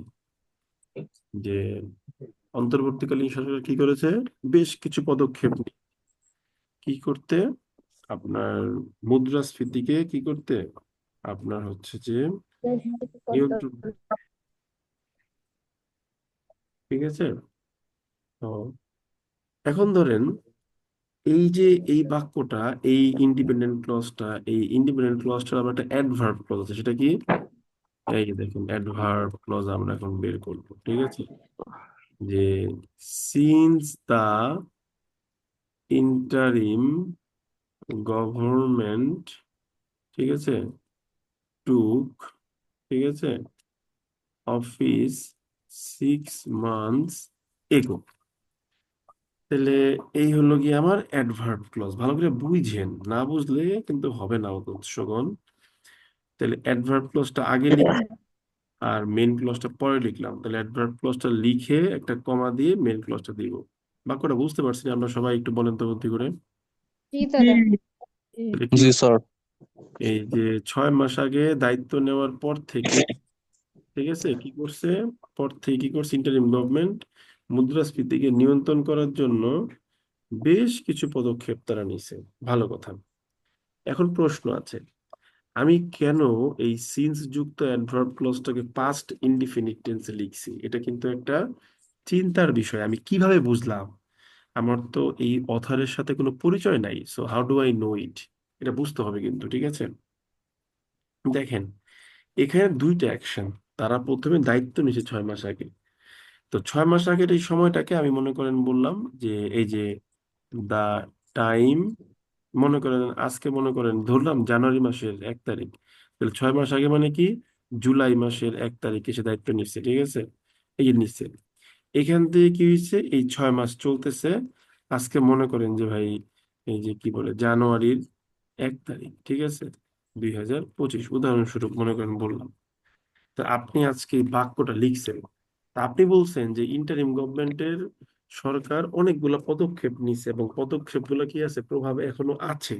যে অন্তর্বর্তীকালীন সরকার কি করেছে, বেশ কিছু পদক্ষেপ কি করতে, আপনার মুদ্রাস্ফীতিকে কি করতে, আপনার হচ্ছে যে নিয়ন্ত্রণ। ঠিক আছে? তো এখন ধরেন এই যে এই বাক্যটা, এই ইন্ডিপেন্ডেন্ট ক্লজটার আবার একটা অ্যাডভার্ব ক্লজ আছে, সেটা কি? এই যে দেখুন অ্যাডভার্ব ক্লজ আমরা এখন বের করবো। ঠিক আছে? যে সিন্স দা ইন্টারিম গভর্নমেন্ট, ঠিক আছে, টুক, ঠিক আছে, অফিস 6 months এগো। তাহলে এই হলো গিয়ে আমার অ্যাডভার্ব ক্লজ। ভালো করে বুঝেন, না বুঝলে কিন্তু হবে না উৎসগণ। তাহলে অ্যাডভার্ব ক্লজটা আগে লিখি আর মেন ক্লজটা পরে লিখলাম। তাহলে অ্যাডভার্ব ক্লজটা লিখে একটা কমা দিয়ে মেন ক্লজটা দিব। বাক্যটা বুঝতে পারছি না আমরা সবাই? একটু বলেন তো বুদ্ধি করে। জি দাদা। তাহলে কি জি স্যার। এই যে 6 মাস আগে দায়িত্ব নেওয়ার পর থেকে, ঠিক আছে, কি করছে, পর থেকে কি করছে ইন্টারিম গভর্নমেন্ট মুদ্রাস্ফীতিকে নিয়ন্ত্রণ করার জন্য বেশ কিছু পদক্ষেপ তারা নিছে। ভালো কথা। এখন প্রশ্ন আছে, আমি কেন এই সিন্স যুক্ত অ্যাডভার্ব ক্লজটাকে পাস্ট ইনডিফিনিট টেন্সে লিখছি? এটা কিন্তু একটা চিন্তার বিষয়। আমি কিভাবে বুঝলাম? আমার তো এই অথারের সাথে কোনো পরিচয় নাই, so how do I know it? এটা বুঝতে হবে কিন্তু। ঠিক আছে? দেখেন, এখানে দুইটা অ্যাকশন। তারা প্রথমে দায়িত্ব নিছে 6 মাস আগে। তো 6 মাস আগের এই সময়টাকে আমি মনে করেন বললাম যে এই যে দা টাইম, মনে করেন আজকে মনে করেন ধরলাম জানুয়ারি মাসের 1 তারিখ। তাহলে 6 মাস আগে মানে কি জুলাই মাসের 1 তারিখে সে দায়িত্ব নিচ্ছে। ঠিক আছে? এই যে নিচ্ছে, এখান থেকে কি হয়েছে, এই 6 মাস চলতেছে। আজকে মনে করেন যে ভাই এই যে কি বলে জানুয়ারির 1 তারিখ, ঠিক আছে, 2025 উদাহরণস্বরূপ মনে করেন বললাম। তো আপনি আজকে এই বাক্যটা লিখছেন। তা আপনি বলছেন যে ইন্টারিম গভর্নমেন্টের সরকার অনেকগুলো পদক্ষেপ নিছে এবং পদক্ষেপগুলো কি আছে, প্রভাবে এখনো আছে,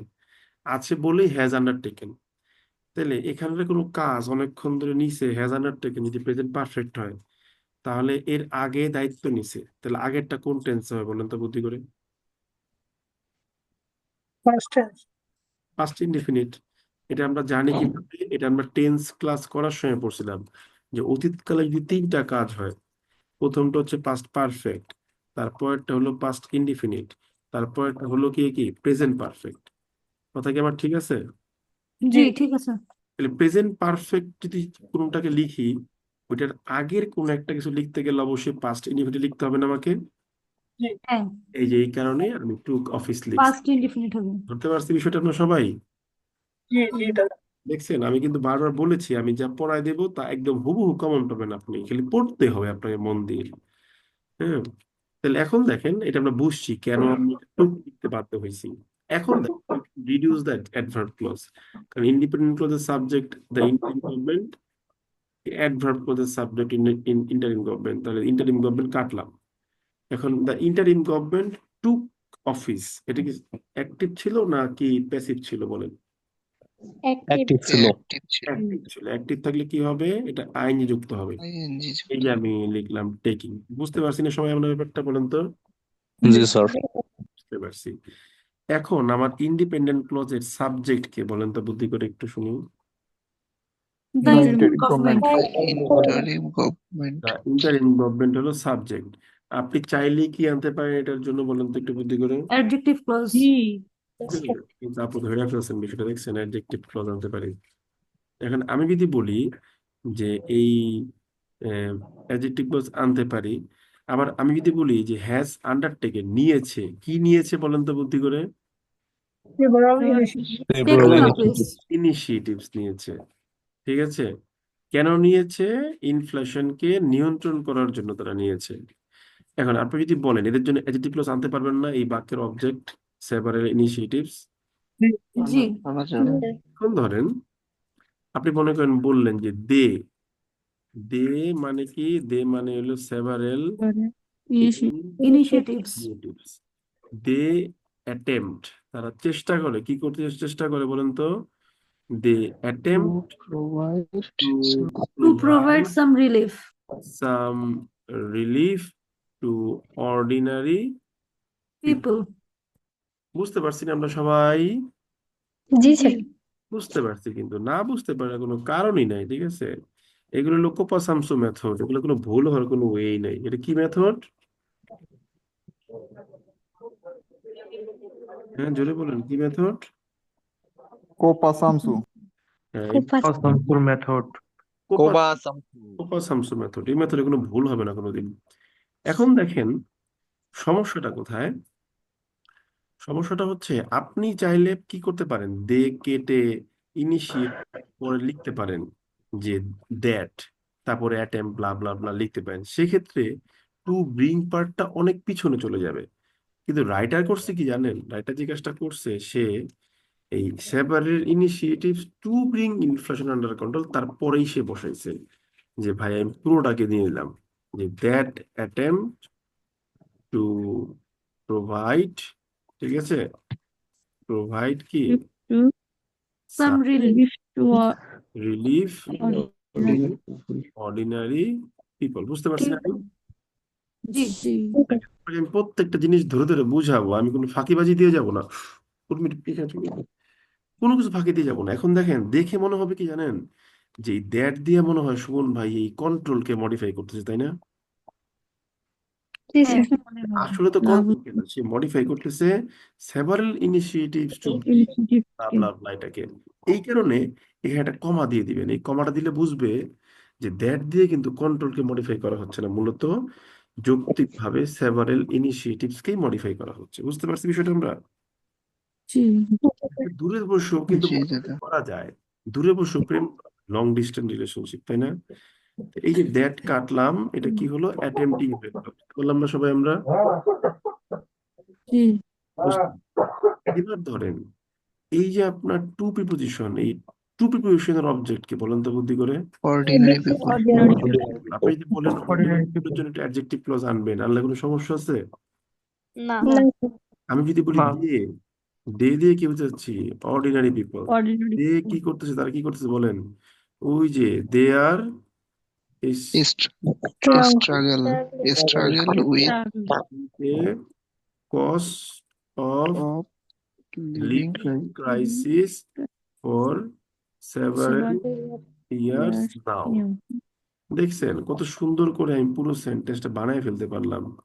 আছে বলেই হ্যাজ আন্ডারটেকেন। তাহলে এখানের কোনো কাজ অনেকক্ষণ ধরে নিছে, হ্যাজ আন্ডারটেকেন যদি প্রেজেন্ট পারফেক্ট হয়, তাহলে এর আগে দায়িত্ব নিছে, তাহলে আগেরটা কোন টেন্স হবে বলেন তো বুদ্ধি করে? First tense. Past indefinite. এটা আমরা জানি কিভাবে? এটা আমরা টেন্স ক্লাস করার সময় পড়ছিলাম যে অতীতকালে যদি 3টা কাজ হয়, প্রথমটা হচ্ছে পাস্ট পারফেক্ট, তারপরটা হলো পাস্ট ইনডিফিনিট, তারপরটা হলো কি কি প্রেজেন্ট পারফেক্ট। কথা কি আমার ঠিক আছে? জি ঠিক আছে। তাহলে প্রেজেন্ট পারফেক্ট যদি কোনটাকে লিখি, ওইটার আগের কোন একটা কিছু লিখতে গেলে অবশ্যই পাস্ট ইনডিফিনিট লিখতে হবে না আমাকে? হ্যাঁ, এই যে এই কারণে আমি টুক অফিস লিখছি। পাস্ট ইনডিফিনিট হবে। ধরতে পারছি বিষয়টা আপনার সবাই? হুম। দেখছেন, আমি কিন্তু বারবার বলেছি আমি যা পড়ায় দেবো তা একদম হুবহু কমন পাবেন, আপনি খালি পড়তে হবে আপনাকে মন দিয়ে। হ্যাঁ? তাহলে এখন দেখেন, এটা আমরা বুঝছি কেন আমি টুক লিখতে বাধ্য হয়েছি। এখন রিডিউস দ্য অ্যাডভার্ব ক্লজ, কারণ ইন্ডিপেন্ডেন্ট ক্লজের subject the interim government, adverb ক্লজের সাবজেক্ট ইন্টারিম গভর্নমেন্ট, তাহলে ইন্টারিম গভর্নমেন্ট কাটলাম। এখন the interim government took office, এটা কি অ্যাক্টিভ ছিল না কি প্যাসিভ ছিল বলেন? অ্যাক্টিভ ছিল। অ্যাক্টিভ ছিল। অ্যাক্টিভ থাকলে কি হবে, এটা আইনি যুক্ত হবে। এই যে আমি লিখলাম টেকিং। বুঝতে পারছি না সবাই আপনার ব্যাপারটা? বলেন তো। জি স্যার। বুঝতে পারছি। এখন আমার ইন্ডিপেন্ডেন্ট ক্লজের সাবজেক্ট কে বলেন তো বুদ্ধি করে একটু শুনি। The The interim interim government. government. Interim government হলো সাবজেক্ট। আপনি চাইলে কি আনতে পারেন এটার জন্য, বলেন তো একটু বুদ্ধি করে। Adjective clause. কিন্তু আপনি ধরে ফেলছেন বিষয়টা, দেখছেন, অ্যাডজেক্টিভ ক্লজ আনতে পারি। এখন আমি যদি বলি যে এই অ্যাডজেক্টিভ ক্লজ আনতে পারি, আবার আমি যদি বলি যে হ্যাজ আন্ডারটেকেন, নিয়েছে, কি নিয়েছে বলেন তো বুদ্ধি করে। Liberal initiative. টেক Liberal না প্লিজ। initiative. ইনিশিয়েটিভস নিয়েছে, ঠিক আছে? কেন নিয়েছে? ইনফ্লেশনকে নিয়ন্ত্রণ করার জন্য তারা নিয়েছে। এখন আপনি যদি বলেন এদের জন্য অ্যাডজেক্টিভ ক্লজ আনতে পারবেন না, এই বাক্যের অবজেক্ট সেভারাল ইনিশিয়েটিভস। জি এখন ধরেন আপনি মনে করেন বললেন যে দে, দে মানে কি? দে মানে হলো several initiatives. Initiatives. They attempt, তারা চেষ্টা করে, কি করতে চেষ্টা করে বলেন তো? They attempt to to provide provide some relief. Some relief to ordinary people. People. বুঝতে পারছি না আমরা সবাই? জি স্যার। বুঝতে পারছি, কিন্তু না বুঝতে পারার কোনো কারণই নাই, ঠিক আছে? এগুলো হলো কোপাসামসু মেথড, এগুলো কোনো ভুল হওয়ার কোনো ওয়েই নাই। এটা কি মেথড? হ্যাঁ, জোরে বলেন, কি মেথড? কোপাসামসু। হ্যাঁ, আসানসোল মেথড। কোপাসামসু মেথড। এই মেথডে কোনো ভুল হবে না কোনোদিন। এখন দেখেন সমস্যাটা কোথায়। সমস্যাটা হচ্ছে আপনি চাইলে কি করতে পারেন, দে কেটে ইনিশিয়েট পরে লিখতে পারেন যে দ্যাট, তারপরে অ্যাটেম্প ব্লা ব্লা ব্লা লিখতে পারেন। সেক্ষেত্রে টু ব্রিং পার্টটা অনেক পিছনে চলে যাবে। কিন্তু রাইটার করছে কি জানেন? রাইটার যে কাজটা করছে, সে এই several initiatives to bring inflation under control তারপরেই সে বসাইছে যে ভাই আমি পুরোটাকে দিয়ে নিলাম, যে দ্যাট অ্যাটেম্প টু প্রোভাইড, ঠিক আছে? প্রোভাইড কি? Some relief to relief ordinary people. বুঝতে পারছি না? জি জি। আমি প্রত্যেকটা জিনিস ধরে ধরে বুঝাবো, আমি কোনো ফাঁকিবাজি দিয়ে যাব না, কোনো কিছু ফাঁকি দিয়ে যাবো না। এখন দেখেন, দেখে মনে হবে কি জানেন, যে দ্যাট দিয়ে মনে হয় সুমন ভাই এই কন্ট্রোলকে মডিফাই করতেছে, তাই না? জি হ্যাঁ স্যার। আসলে তো কন্ট্রোল কেন, সে মডিফাই করতেছে সেভারাল ইনিশিয়েটিভস টু ব্লা ব্লা এটাকে। এই কারণে এখানে একটা কমা দিয়ে দিবেন। এই কমাটা দিলে বুঝবে যে দ্যাট দিয়ে কিন্তু কন্ট্রোলকে মডিফাই করা হচ্ছে না, মূলত যৌক্তিকভাবে সেভারাল ইনিশিয়েটিভসকেই মডিফাই করা হচ্ছে। বুঝতে পারছি বিষয়টা আমরা? জি। দূরে বসেও কিন্তু modify করা যায়। দূরে বসেও প্রেম, লং ডিস্টেন্স রিলেশনশিপ, তাই না? তো এই যে দ্যাট কাটলাম, এটা কি হলো? অ্যাটেম্পটিং হয়ে গেল। বললাম না সবাই আমরা? জি। বুঝতে- এবার ধরেন এই যে আপনার টু প্রিপোজিশন, এই টু প্রিপোজিশনের অবজেক্ট কি বলেন তো বুদ্ধি করে? অর্ডিনারি আপনি যদি বলেন অর্ডিনারি পিপলের জন্য একটা অ্যাডজেক্টিভ ক্লজ আনবেন, আনলে কোনো সমস্যা আছে? না। আমি যদি বলি না। দে, দে দিয়ে কি বোঝাচ্ছি? Ordinary people. অর্ডিনারি দে কি করতেছে, তারা কি করতেছে বলেন? ওই যে দে আর Struggle with cost of living crisis for several years now. দেখছেন কত সুন্দর করে আমি পুরো সেন্টেন্সটা বানায় ফেলতে পারলাম।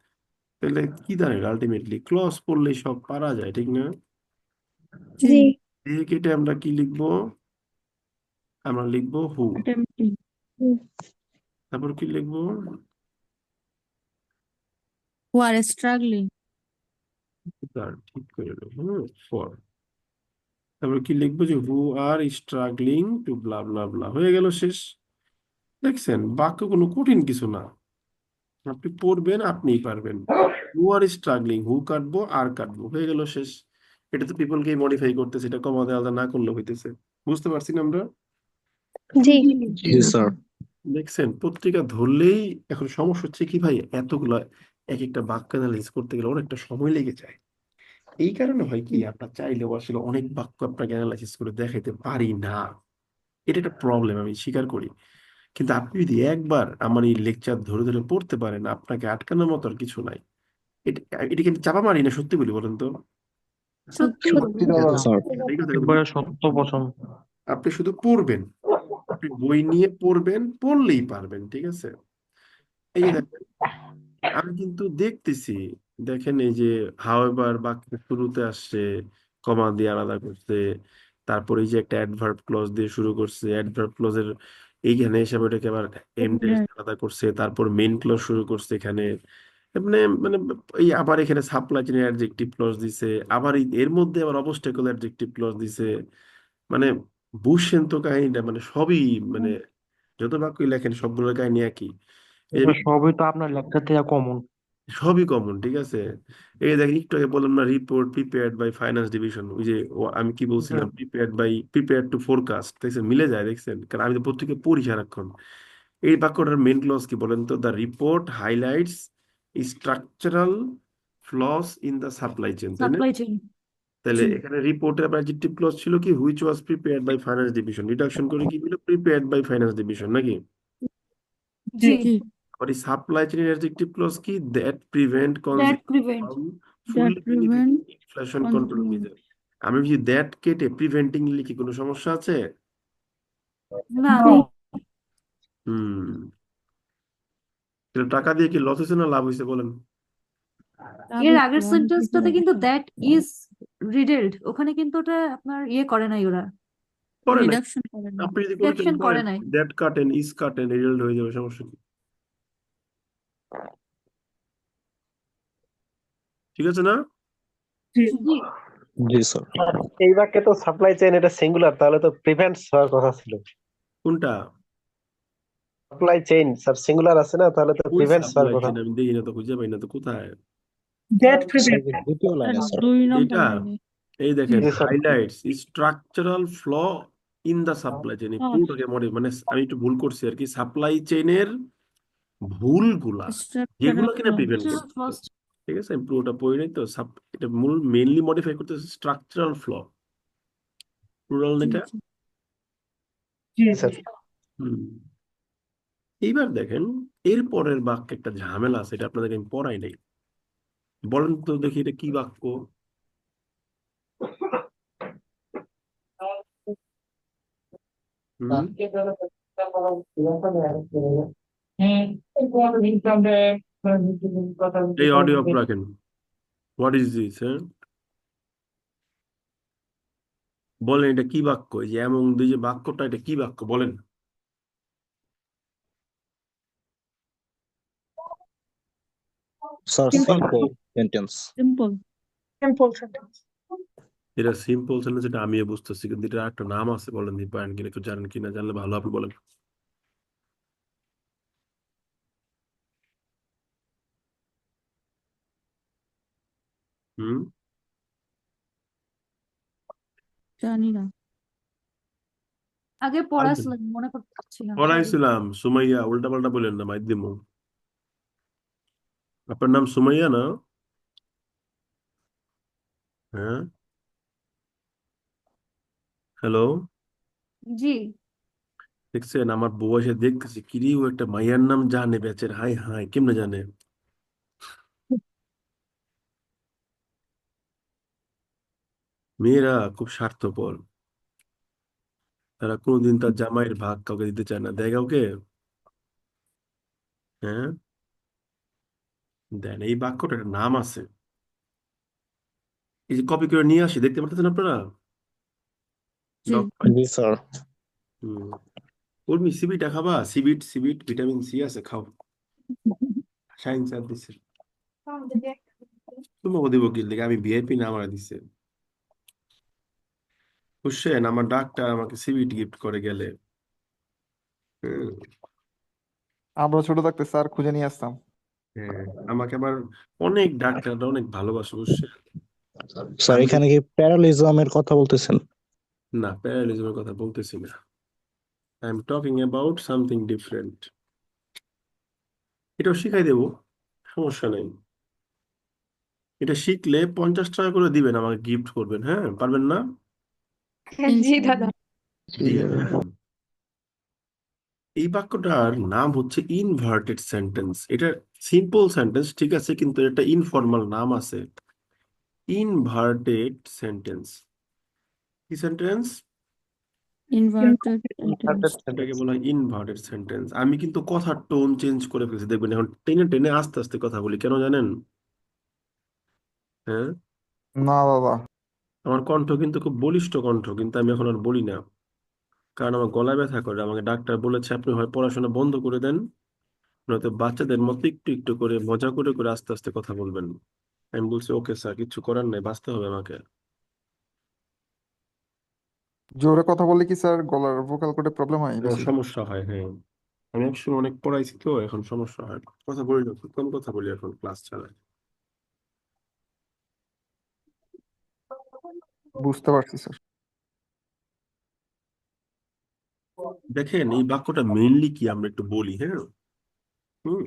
তাহলে কি দাঁড়ায়? আলটিমেটলি ক্লজ পড়লেই সব পারা যায়, ঠিক না? জি। দিয়ে কেটে আমরা কি লিখবো? আমরা লিখবো হু। তারপর কি লিখবো? who are struggling তার ঠিক করে নেবো, ফর। তারপর কি লিখবো? যে হু আর স্ট্রাগলিং টু ব্লা ব্লা ব্লা। হয়ে গেল, শেষ। দেখছেন বাক্য কোনো কঠিন কিছু না, আপনি পড়বেন আপনিই পারবেন। হু আর স্ট্রাগলিং, হু কাটবো আর কাটবো, হয়ে গেল, শেষ। এটা তো পিপলকে মডিফাই করতেছে, এটা কমাতে আলাদা না করলে হইতেছে। বুঝতে পারছি না আমরা? জি। Yes, sir. দেখছেন পত্রিকা ধরলেই। এখন সমস্যা হচ্ছে কি ভাই, এতগুলা এক একটা বাক্য অ্যানালাইসিস করতে গেলে অনেকটা সময় লেগে যায়। এই কারণে হয় কি, আপনার চাইলেও আসলে অনেক বাক্য আপনাকে অ্যানালাইসিস করে দেখাইতে পারি না। এটা একটা প্রবলেম, আমি স্বীকার করি। কিন্তু আপনি যদি একবার আমার এই লেকচার ধরে ধরে পড়তে পারেন, আপনাকে আটকানোর মতো আর কিছু নাই। এটা এটাকে আমি চাপা মারি না, সত্যি বলি, বলেন তো? সত্যি সত্যি দাদা। Yes, sir. এই কথা একবারে সত্য বচন। আপনি শুধু পড়বেন, আপনি বই নিয়ে পড়বেন, পড়লেই পারবেন, ঠিক আছে? এই যে দেখেন, আমি কিন্তু দেখতেছি, দেখেন এই যে হাওয়েভার বাক্যের শুরুতে আসছে, কমা দিয়ে আলাদা করছে। তারপর এই যে একটা অ্যাডভার্ব ক্লজ দিয়ে শুরু করছে, অ্যাডভার্ব ক্লজের এইখানে হিসাবে এটাকে আবার এন্ডেজ আলাদা করছে। তারপর মেইন ক্লজ শুরু করছে এখানে, মানে মানে এই আবার এখানে সাপ্লাই চেইন অ্যাডজেক্টিভ ক্লজ দিছে, আবার এর মধ্যে আবার অবস্টাকল অ্যাডজেক্টিভ ক্লজ দিছে। মানে বুঝছেন তো কাহিনীটা, মানে সবই মানে যত বাক্যই লেখেন সবগুলোর কাহিনী একই। এই যে এগুলো আমি সবই তো আপনার লেকচার থেকে কমন। সবই কমন, ঠিক আছে। এই দেখেন একটু আগে বললাম না, report prepared by finance division, ওই যে আমি কি বলছিলাম, প্রিপেয়ার্ড টু ফোরকাস্ট, দেখছেন মিলে যায়, দেখছেন, কারণ আমি তো পত্রিকা পড়ি সারাক্ষণ। এই বাক্যটার মেন ক্লজ কি বলেন তো? The report highlights structural flaws in the supply chain, তাই না? Supply chain. তাহলে জি এখানে রিপোর্টের অ্যাডজেক্টিভ ক্লজ ছিল কি, which was prepared by finance division, reduction করে কি ছিল, প্রিপেয়ার্ড বাই ফাইন্যান্স ডিভিশন, নাকি? জি। আর এই সাপ্লাই চেইনের অ্যাডজেক্টিভ ক্লজ কি, that prevent that consumer prevent from fully benefiting inflation control measure. আমি যদি দ্যাট কেটে প্রিভেন্টিং লিখি, কোনো সমস্যা আছে? না নেই। হুম। তাহলে টাকা দিয়ে কি লস হয়েছে না লাভ হয়েছে বলেন? এর আগের সেন্টেন্সটাতে কিন্তু দ্যাট ইজ রিডেলড, ওখানে কিন্তু ওটা আপনার ইয়ে করে নাই ওরা, করে না, রিডাকশন করে না। আপনি যদি কোনো রিডাকশন করে নাই। দ্যাট কাটেন, ইজ কাটেন, রিজাল্ট হয়ে যাবে, সমস্যা কি? ঠিক আছে না? জি জি স্যার। এই বাক্যে তো সাপ্লাই চেইন এটা সিঙ্গুলার, তাহলে তো প্রিভেন্টস হওয়ার কথা ছিল। কোনটা? সাপ্লাই চেইন স্যার সিঙ্গুলার আছে না, তাহলে তো ওই প্রিভেন্টস হওয়ার সাপ্লাই কথা। চেইন আমি দেখি না তো, খুঁজে পাই না তো, কোথায় স্যার, দ্বিতীয় লাইনে স্যার। এইটা? এই দেখেন, জি sir. Highlights structural flaw in the supply chain, পুরোটাকে মানে আমি একটু ভুল করছি আর কি, সাপ্লাই চেইনের ভুলগুলা যেগুলো কিনা প্রিভেন্ট করতে হবে। ফার্স্ট। ঠিক আছে, আমি পুরোটা পড়ি নাই তো, এটা মূল মেইনলি মডিফাই করতে স্ট্রাকচারাল ফ্ল, প্লুরাল এটা। জি স্যার। হুম। এইবার দেখেন, এর পরের বাক্যে একটা ঝামেলা আছে, এটা আপনাদেরকে আমি পড়াই নাই। বলেন তো দেখি এটা কি বাক্য? হুম, এই অডিও অফ রাখেন। What is this? হ্যাঁ, বলেন এটা কি বাক্য? এই যে এমন দুই যে বাক্যটা, এটা কি বাক্য বলেন? Sir, simple sentence. এটা সিম্পল সেন্টেন্স, এটা আমিও বুঝতেছি, কিন্তু এটা একটা নাম আছে, বলেন দি পারেন কিনা, একটু জানেন কিনা, জানলে ভালো, আপনি বলেন। হুম, জানি না। আগে পড়াছিলাম, মনে করতে পারছি না, সরি। পড়াইছিলাম। সুমাইয়া, উল্টা পাল্টা বলেন না, মাইর দিমু। আপনার নাম সুমাইয়া না? হ্যাঁ, হ্যালো। জি। দেখছেন, আমার বউ এসে দেখতেছি, কিরে ও একটা মাইয়ার নাম জানে, বেচার, হাই হাই, কেমনে জানে? মেয়েরা খুব স্বার্থপর, তারা কোনোদিন তার জামাইয়ের ভাগ কাউকে দিতে চায় না, দেয় কাউকে? হ্যাঁ, দেন। এই বাক্যটার একটা নাম আছে, এই যে কপি করে নিয়ে আসি, দেখতে পাচ্ছেন আপনারা? জি। জি স্যার। হম। উর্মি, সিবিটা খাবা? সিবিট, সিবিট ভিটামিন সি আছে, খাও। শাইন স্যার দিচ্ছে, তোমাকে দিব কি লিখে? আমি ভিআইপি না, আমার দিচ্ছে। বুঝছেন, আমার ডাক্তার আমাকে সিবিট গিফট করে গেলে। হ্যাঁ, আমরা ছোট থাকতে স্যার খুঁজে নিয়ে আসতাম। হ্যাঁ, আমাকে আবার অনেক ডাক্তাররা অনেক ভালোবাসে, বুঝছেন। স্যার, আমি এখানে কি প্যারালিজমের কথা বলতেছেন? না, প্যারালিজমের কথা বলতেছি না, I am talking about something different. এটাও শিখাই দেবো, সমস্যা নেই। এটা শিখলে 50 টাকা করে দিবেন, আমাকে গিফট করবেন, হ্যাঁ? পারবেন না? জি দাদা। দিয়েন, হ্যাঁ। এই বাক্যটার নাম হচ্ছে ইনভার্টেড সেন্টেন্স। এটা সিম্পল সেন্টেন্স, ঠিক আছে, কিন্তু এটা ইনফর্মাল নাম আছে, ইনভার্টেড সেন্টেন্স। কি সেন্টেন্স? ইনভার্টেড এটাকে বলা হয় ইনভার্টেড সেন্টেন্স। আমি কিন্তু কথার টোন চেঞ্জ করে ফেলছি, দেখবেন এখন টেনে টেনে আস্তে আস্তে কথা বলি, কেন জানেন? হ্যাঁ, না বাবা। আমার কণ্ঠ কিন্তু খুব বলিষ্ঠ কণ্ঠ, কিন্তু আমি এখন আর বলি না, কারণ আমার গলা ব্যথা করে। আমাকে ডাক্তার বলেছে, আপনি হয় পড়াশোনা বন্ধ করে দেন, নয়তো বাচ্চাদের মতো একটু একটু করে মজা করে করে আস্তে আস্তে কথা বলবেন। আমি বলছি ওকে স্যার, কিছু করার নাই, বাঁচতে হবে আমাকে। জোরে কথা বললে কি স্যার গলার ভোকাল কোডে প্রবলেম হয় ও, বেশি? সমস্যা হয়, হ্যাঁ। আমি একসময় অনেক পড়াইছি তো, এখন সমস্যা হয়, কথা বলি না, খুব কম কথা বলি এখন ক্লাস চালায়। বুঝতে পারছি স্যার। দেখেন এই বাক্যটা মেইনলি কি আমরা একটু বলি, হ্যাঁ। হুম।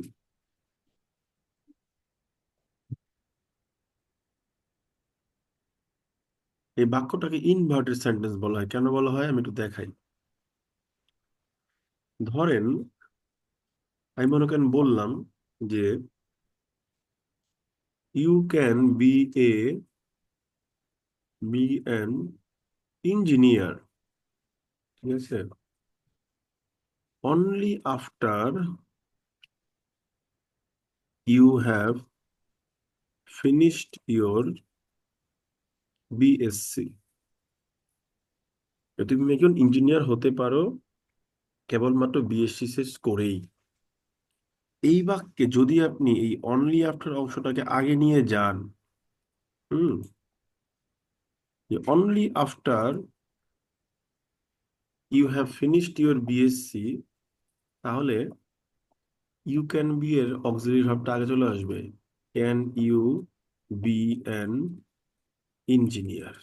এই বাক্যটাকে ইনভার্টেড সেন্টেন্স বলা হয়। কেন বলা হয় আমি একটু দেখাই। ধরেন আমি মনে করেন বললাম যে you can be an engineer, ঠিক আছে, only after you have finished your BSc. তুমি একজন ইঞ্জিনিয়ার হতে পারো কেবলমাত্র বিএসসি শেষ করেই। এই বাক্যে যদি আপনি এই অনলি আফটার অংশটাকে আগে নিয়ে যান, hmm, only after you have finished your BSc, তাহলে ইউ ক্যান বি এর অক্সিলারি ভার্বটা আগে চলে আসবে, can you be an engineer.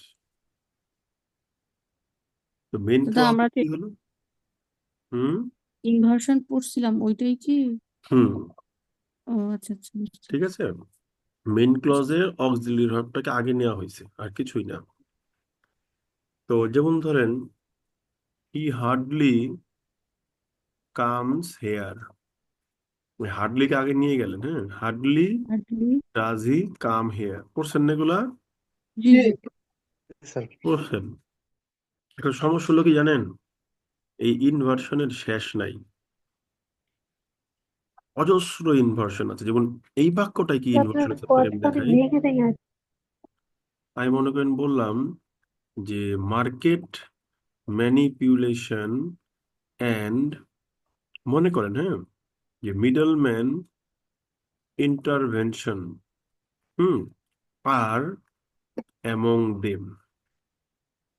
তো মেন দাদা ক্লজ আমরা কি হলো? হুম। ইনভার্সন পড়ছিলাম ওইটাই কি? হুম। ও আচ্ছা আচ্ছা বুঝতে ঠিক পারছি। আছে, মেন ক্লজের অক্সিলারি ভার্বটাকে আগে নেওয়া হয়েছে, আর কিছুই না। তো যেমন ধরেন হি হার্ডলি কামস হেয়ার, হার্ডলিকে আগে নিয়ে গেলেন, হ্যাঁ, hardly hardly. Does he come here, পড়ছেন না এগুলা? জি জি। স্যার পড়ছেন। এখন সমস্যা হলো কি জানেন, এই ইনভার্সনের শেষ নাই, অজস্র ইনভার্সন আছে। যেমন এই বাক্যটাই কি ইনভার্সন আছে আপনাকে আমি দেখাই। আমি মনে করেন বললাম যে মার্কেট ম্যানিপুলেশন অ্যান্ড, মনে করেন হ্যাঁ, যে মিডলম্যান ইন্টারভেনশন, হুম, আর অ্যামং দেম,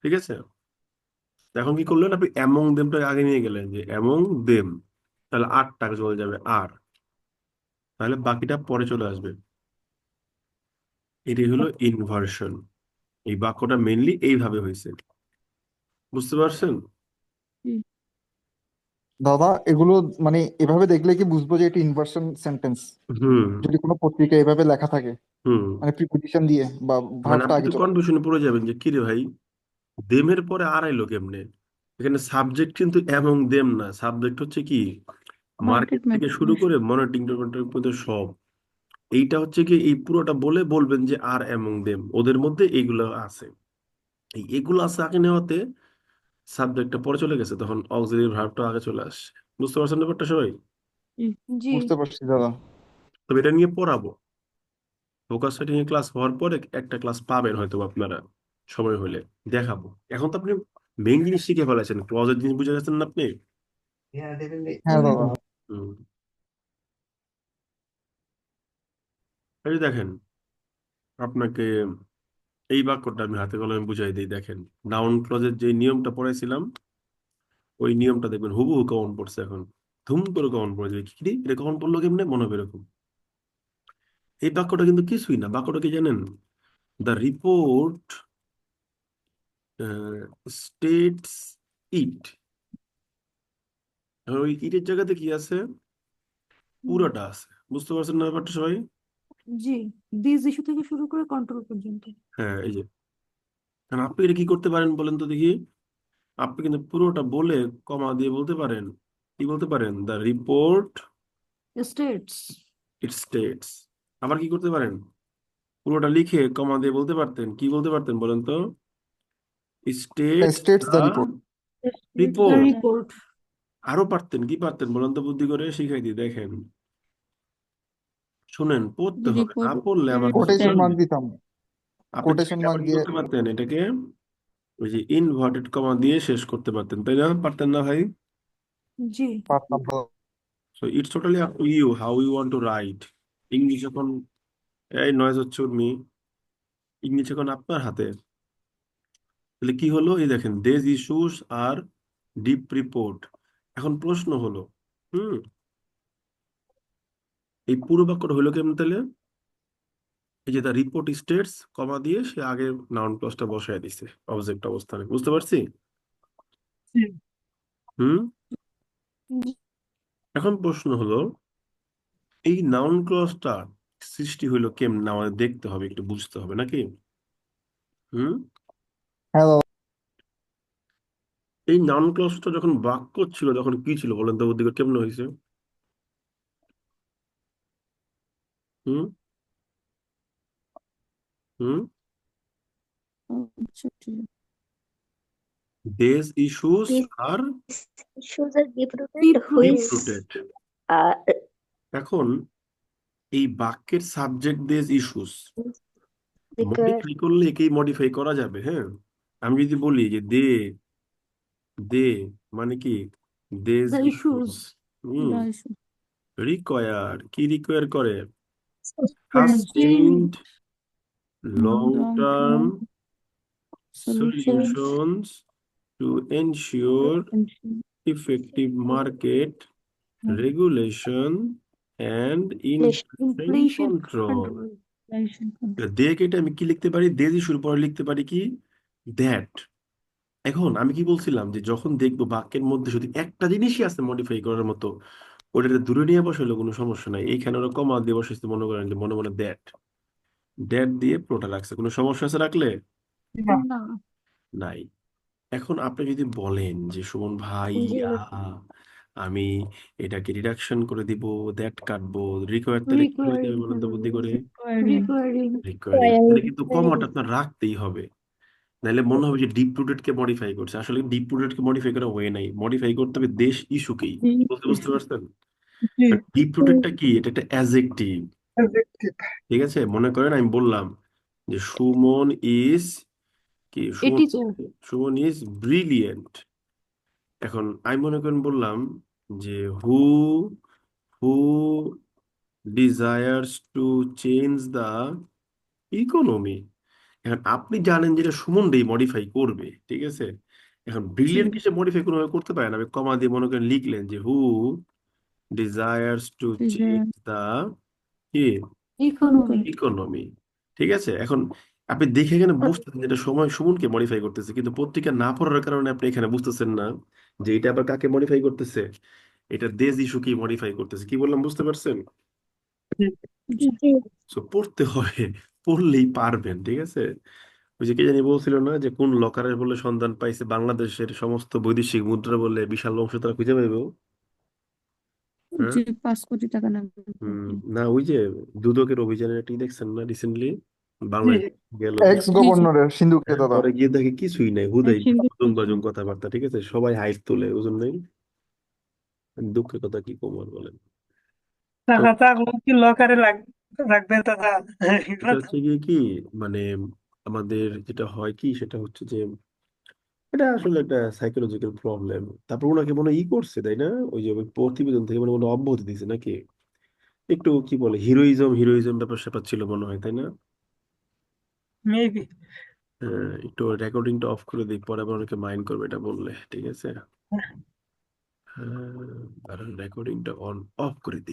ঠিক আছে। এখন কি করলেন আপনি, অ্যামং দেমটাকে আগে নিয়ে গেলেন, যে অ্যামং দেম, তাহলে আটটাকে চলে যাবে আর, তাহলে বাকিটা পরে চলে আসবে। এটাই হলো ইনভার্সন। এই বাক্যটা মেইনলি এইভাবে হয়েছে, বুঝতে পারছেন? জি। দাদা এগুলো মানে এভাবে দেখলে কি বুঝবো যে এটা ইনভার্সন সেন্টেন্স? হুম। যদি কোনো পত্রিকায় এভাবে লেখা থাকে হুম। মানে প্রিপজিশন দিয়ে বা মানে ভার্বটা আপনি আগে তো চলে আসে। কনফিউশনে পড়ে যাবেন যে কিরে ভাই, দেমের পরে আর আইলো কেমনে। এখানে সাবজেক্ট কিন্তু এবং দেম না, সাবজেক্ট হচ্ছে কি মার্কেট মার্কেট থেকে শুরু করে মনিটরিং পর্যন্ত সব। এইটা হচ্ছে কি এই পুরোটা বলে বলবেন যে আর এবং দেম, ওদের মধ্যে এইগুলো আছে, এগুলো আছে আগে নেওয়াতে সাবজেক্টটা পরে চলে গেছে, তখন অক্সিলারি ভার্বটা আগে চলে আসে। বুঝতে পারছেন ব্যাপারটা সবাই? জি। বুঝতে পারছি দাদা। তবে এটা নিয়ে পড়াবো, ফোকাস সেটিং এর ক্লাস হওয়ার পরে একটা ক্লাস পাবেন হয়তো আপনারা, সময় হলে দেখাবো। এখন তো আপনি মেইন জিনিস শিখে ফেলেছেন, ক্লজের জিনিস বুঝে গেছেন না আপনি। হ্যাঁ দাদা। হুম। এই যে দেখেন, আপনাকে এই বাক্যটা আমি হাতে কলমে বুঝাই দিই। দেখেন নাউন ক্লজের যে নিয়মটা পড়াইছিলাম, ওই নিয়মটা দেখবেন হুবহু কমন পড়ছে এখন, ধুম করে কমন পড়ে যাবে। কি রে, এটা কমন পড়লো কেমনে, মনে হবে এরকম। এই বাক্যটা কিন্তু কিছুই না, বাক্যটা কি জানেন, দ্য রিপোর্ট স্টেটস ইট। ওই ইটের জায়গাতে কি আছে, পুরোটা আছে। বুঝতে পারছেন না ব্যাপারটা সবাই? জি, দিস ইস্যু থেকে শুরু করে কন্ট্রোল পর্যন্ত। হ্যাঁ, এই যে, কারণ আপনি এটা কি করতে পারেন বলেন তো দেখি। আপনি কিন্তু পুরোটা বলে কমা দিয়ে বলতে পারেন, কি বলতে পারেন, the report states. It states. আবার কি করতে পারেন, পুরোটা লিখে কমা দিয়ে বলতে পারতেন, কি বলতে পারতেন বলেন তো, states states the the report. The report. Report. আরো পারতেন, কি পারতেন বলেন তো, বুদ্ধি করে শিখাই দিই দেখেন। শুনেন, পড়তে দ্য হবে, না রিপোর্ট পড়লে আমার কিছু কোটেশন করার মার্ক নেই। দিতাম। আপনি কোটেশন চাইলে আবার মার্ক কি দিয়ে করতে পারতেন, এটাকে ওই যে ইনভার্টেড কমা দিয়ে শেষ করতে পারতেন, তাই না? পারতেন না ভাই? জি। পারতাম দাদা। So it's totally up to you how you want to write. English এখন, এই নয়েজ হচ্ছে উর্মি, ইংলিশ এখন আপনার হাতে। তাহলে কি হলো, এই দেখেন দেজ ইস্যুস আর ডিপ রিপোর্ট। এখন প্রশ্ন হলো, হুম, এই পুরো বাক্যটা হলো কেমন তাহলে? এই যে দ্য রিপোর্ট স্টেটস কমা দিয়ে সে আগে নাউন ক্লজটা বসায় দিছে অবজেক্ট অবস্থানে, বুঝতে পারছি? হুম। এখন প্রশ্ন হলো, এই নাউন ক্লজটা সৃষ্টি হইলো কেমন আমাদের দেখতে হবে, একটু বুঝতে হবে নাকি? হুম। হ্যাঁ বাবা। এই নাউন ক্লজটা যখন বাক্য ছিল তখন কি ছিল বলেন তো, বুদ্ধি করে কেমন হয়েছে? হুম হুম। আচ্ছা ঠিক আছে। দেজ ইস্যুস These আর issues are deep rooted, Deep who deep is rooted. uh, এখন এই বাক্যের subject these issues like modify করলে একেই মডিফাই করা যাবে। হ্যাঁ, আমি যদি বলি যে দে মানে কি, these the issues issues. Raise require, কি রিকোয়ার করে? Sustained sustained long long term term solutions solutions to ensure effective market regulation and inflation inflation control. control. দেখ, এটা আমি কি লিখতে পারি? দেজ ইস্যুর পরে লিখতে পারি কি, দ্যাট। এখন আমি কি বলছিলাম যে যখন দেখবো বাক্যের মধ্যে শুধু একটা জিনিসই আছে মডিফাই করার মতো, ওটাতে দূরে নিয়ে বসাইলে কোনো সমস্যা নাই। এইখানে ওরা কমা দিয়ে বসাইছে, মনে করেন যে মনে মনে দ্যাট, দ্যাট দিয়ে পুরোটা রাখছে, কোনো সমস্যা আছে রাখলে? না নাই। এখন আপনি যদি বলেন যে সুমন ভাই, আমি এটাকে রিডাকশন করে দিব, দ্যাট কাটবো, রিকোয়ার তাহলে কি হয়ে যাবে requiring বলেন তো বুদ্ধি করে? requiring রিকোয়ারিং, তাহলে কিন্তু কমাটা আপনার রাখতেই হবে, নাহলে মনে হবে যে ডিপ রুটেড কে মডিফাই করছে। আসলে ডিপ রুটেড কে মডিফাই করা হয়ে নাই, মডিফাই করতে হবে দেশ ইস্যুকেই। বলতে বুঝতে পারছেন? ডিপ রুটেডটা কি, এটা একটা অ্যাজেক্টিভ। ঠিক আছে, মনে করেন আমি বললাম যে সুমন ইজ কি, a teacher. Suman is brilliant. এখন আমি মনে করেন বললাম যে who who desires to change the economy. এখন আপনি জানেন যেটা সুমন ডে মডিফাই করবে, ঠিক আছে? এখন ব্রিলিয়েন্ট কিছু মডিফাই কোনোভাবে করতে পারেন, আমি কমা দিয়ে মনে করেন লিখলেন যে who desires to change the Economy. Economy. ঠিক আছে, এখন আপনি দেখে এখানে বুঝতেছেন যে এটা সময় সুমনকে মডিফাই করতেছে, কিন্তু পত্রিকা না পড়ার কারণে আপনি এখানে বুঝতেছেন না যে এটা আবার কাকে মডিফাই করতেছে, এটা দেশ ইস্যুকে মডিফাই করতেছে। কি বললাম, বুঝতে পারছেন? সো পড়তে হবে, পড়লেই পারবেন। ঠিক আছে, ওই যে কে জানি বলছিল না যে কোন লকারের বলে সন্ধান পাইছে বাংলাদেশের সমস্ত বৈদেশিক মুদ্রা, বলে বিশাল অংশ তারা খুঁজে পাইব। হ্যাঁ, যে 5 কোটি টাকা নেবে না ওই যে দুদকের অভিযানের এটি দেখছেন না রিসেন্টলি, বাংলাদেশ গেল এক্স গভর্নরের সিন্ধুকে হ্যাঁ, দাদা। পরে গিয়ে দেখে কিছুই নাই, হুদাই সিন্ধু বাজুং বাজুং কথাবার্তা। ঠিক আছে, সবাই হাইপ তোলে, ওজন নেই। দুঃখের কথা কি কমার বলেন। তো টাকা থাকলে কি লকারে রাখবে দাদা? এটা হচ্ছে গিয়ে কি, মানে আমাদের যেটা হয় কি, সেটা হচ্ছে যে এটা আসলে একটা সাইকোলজিক্যাল প্রবলেম। তারপর ওনাকে মনে হয় ই করছে, তাই না? ওই যে ওই প্রতিবেদন থেকে মনে মনে অব্যাহতি দিছে নাকি, একটু কি বলে হিরোইজম হিরোইজম ব্যাপার স্যাপার ছিল মনে হয়, তাই না? মেবি। হ্যাঁ, একটু রেকর্ডিংটা অফ করে দিই, পরে আবার অনেকে মাইন্ড করবে এটা বললে। ঠিক আছে, হ্যাঁ, রেকর্ডিংটা অন অফ করে দিই।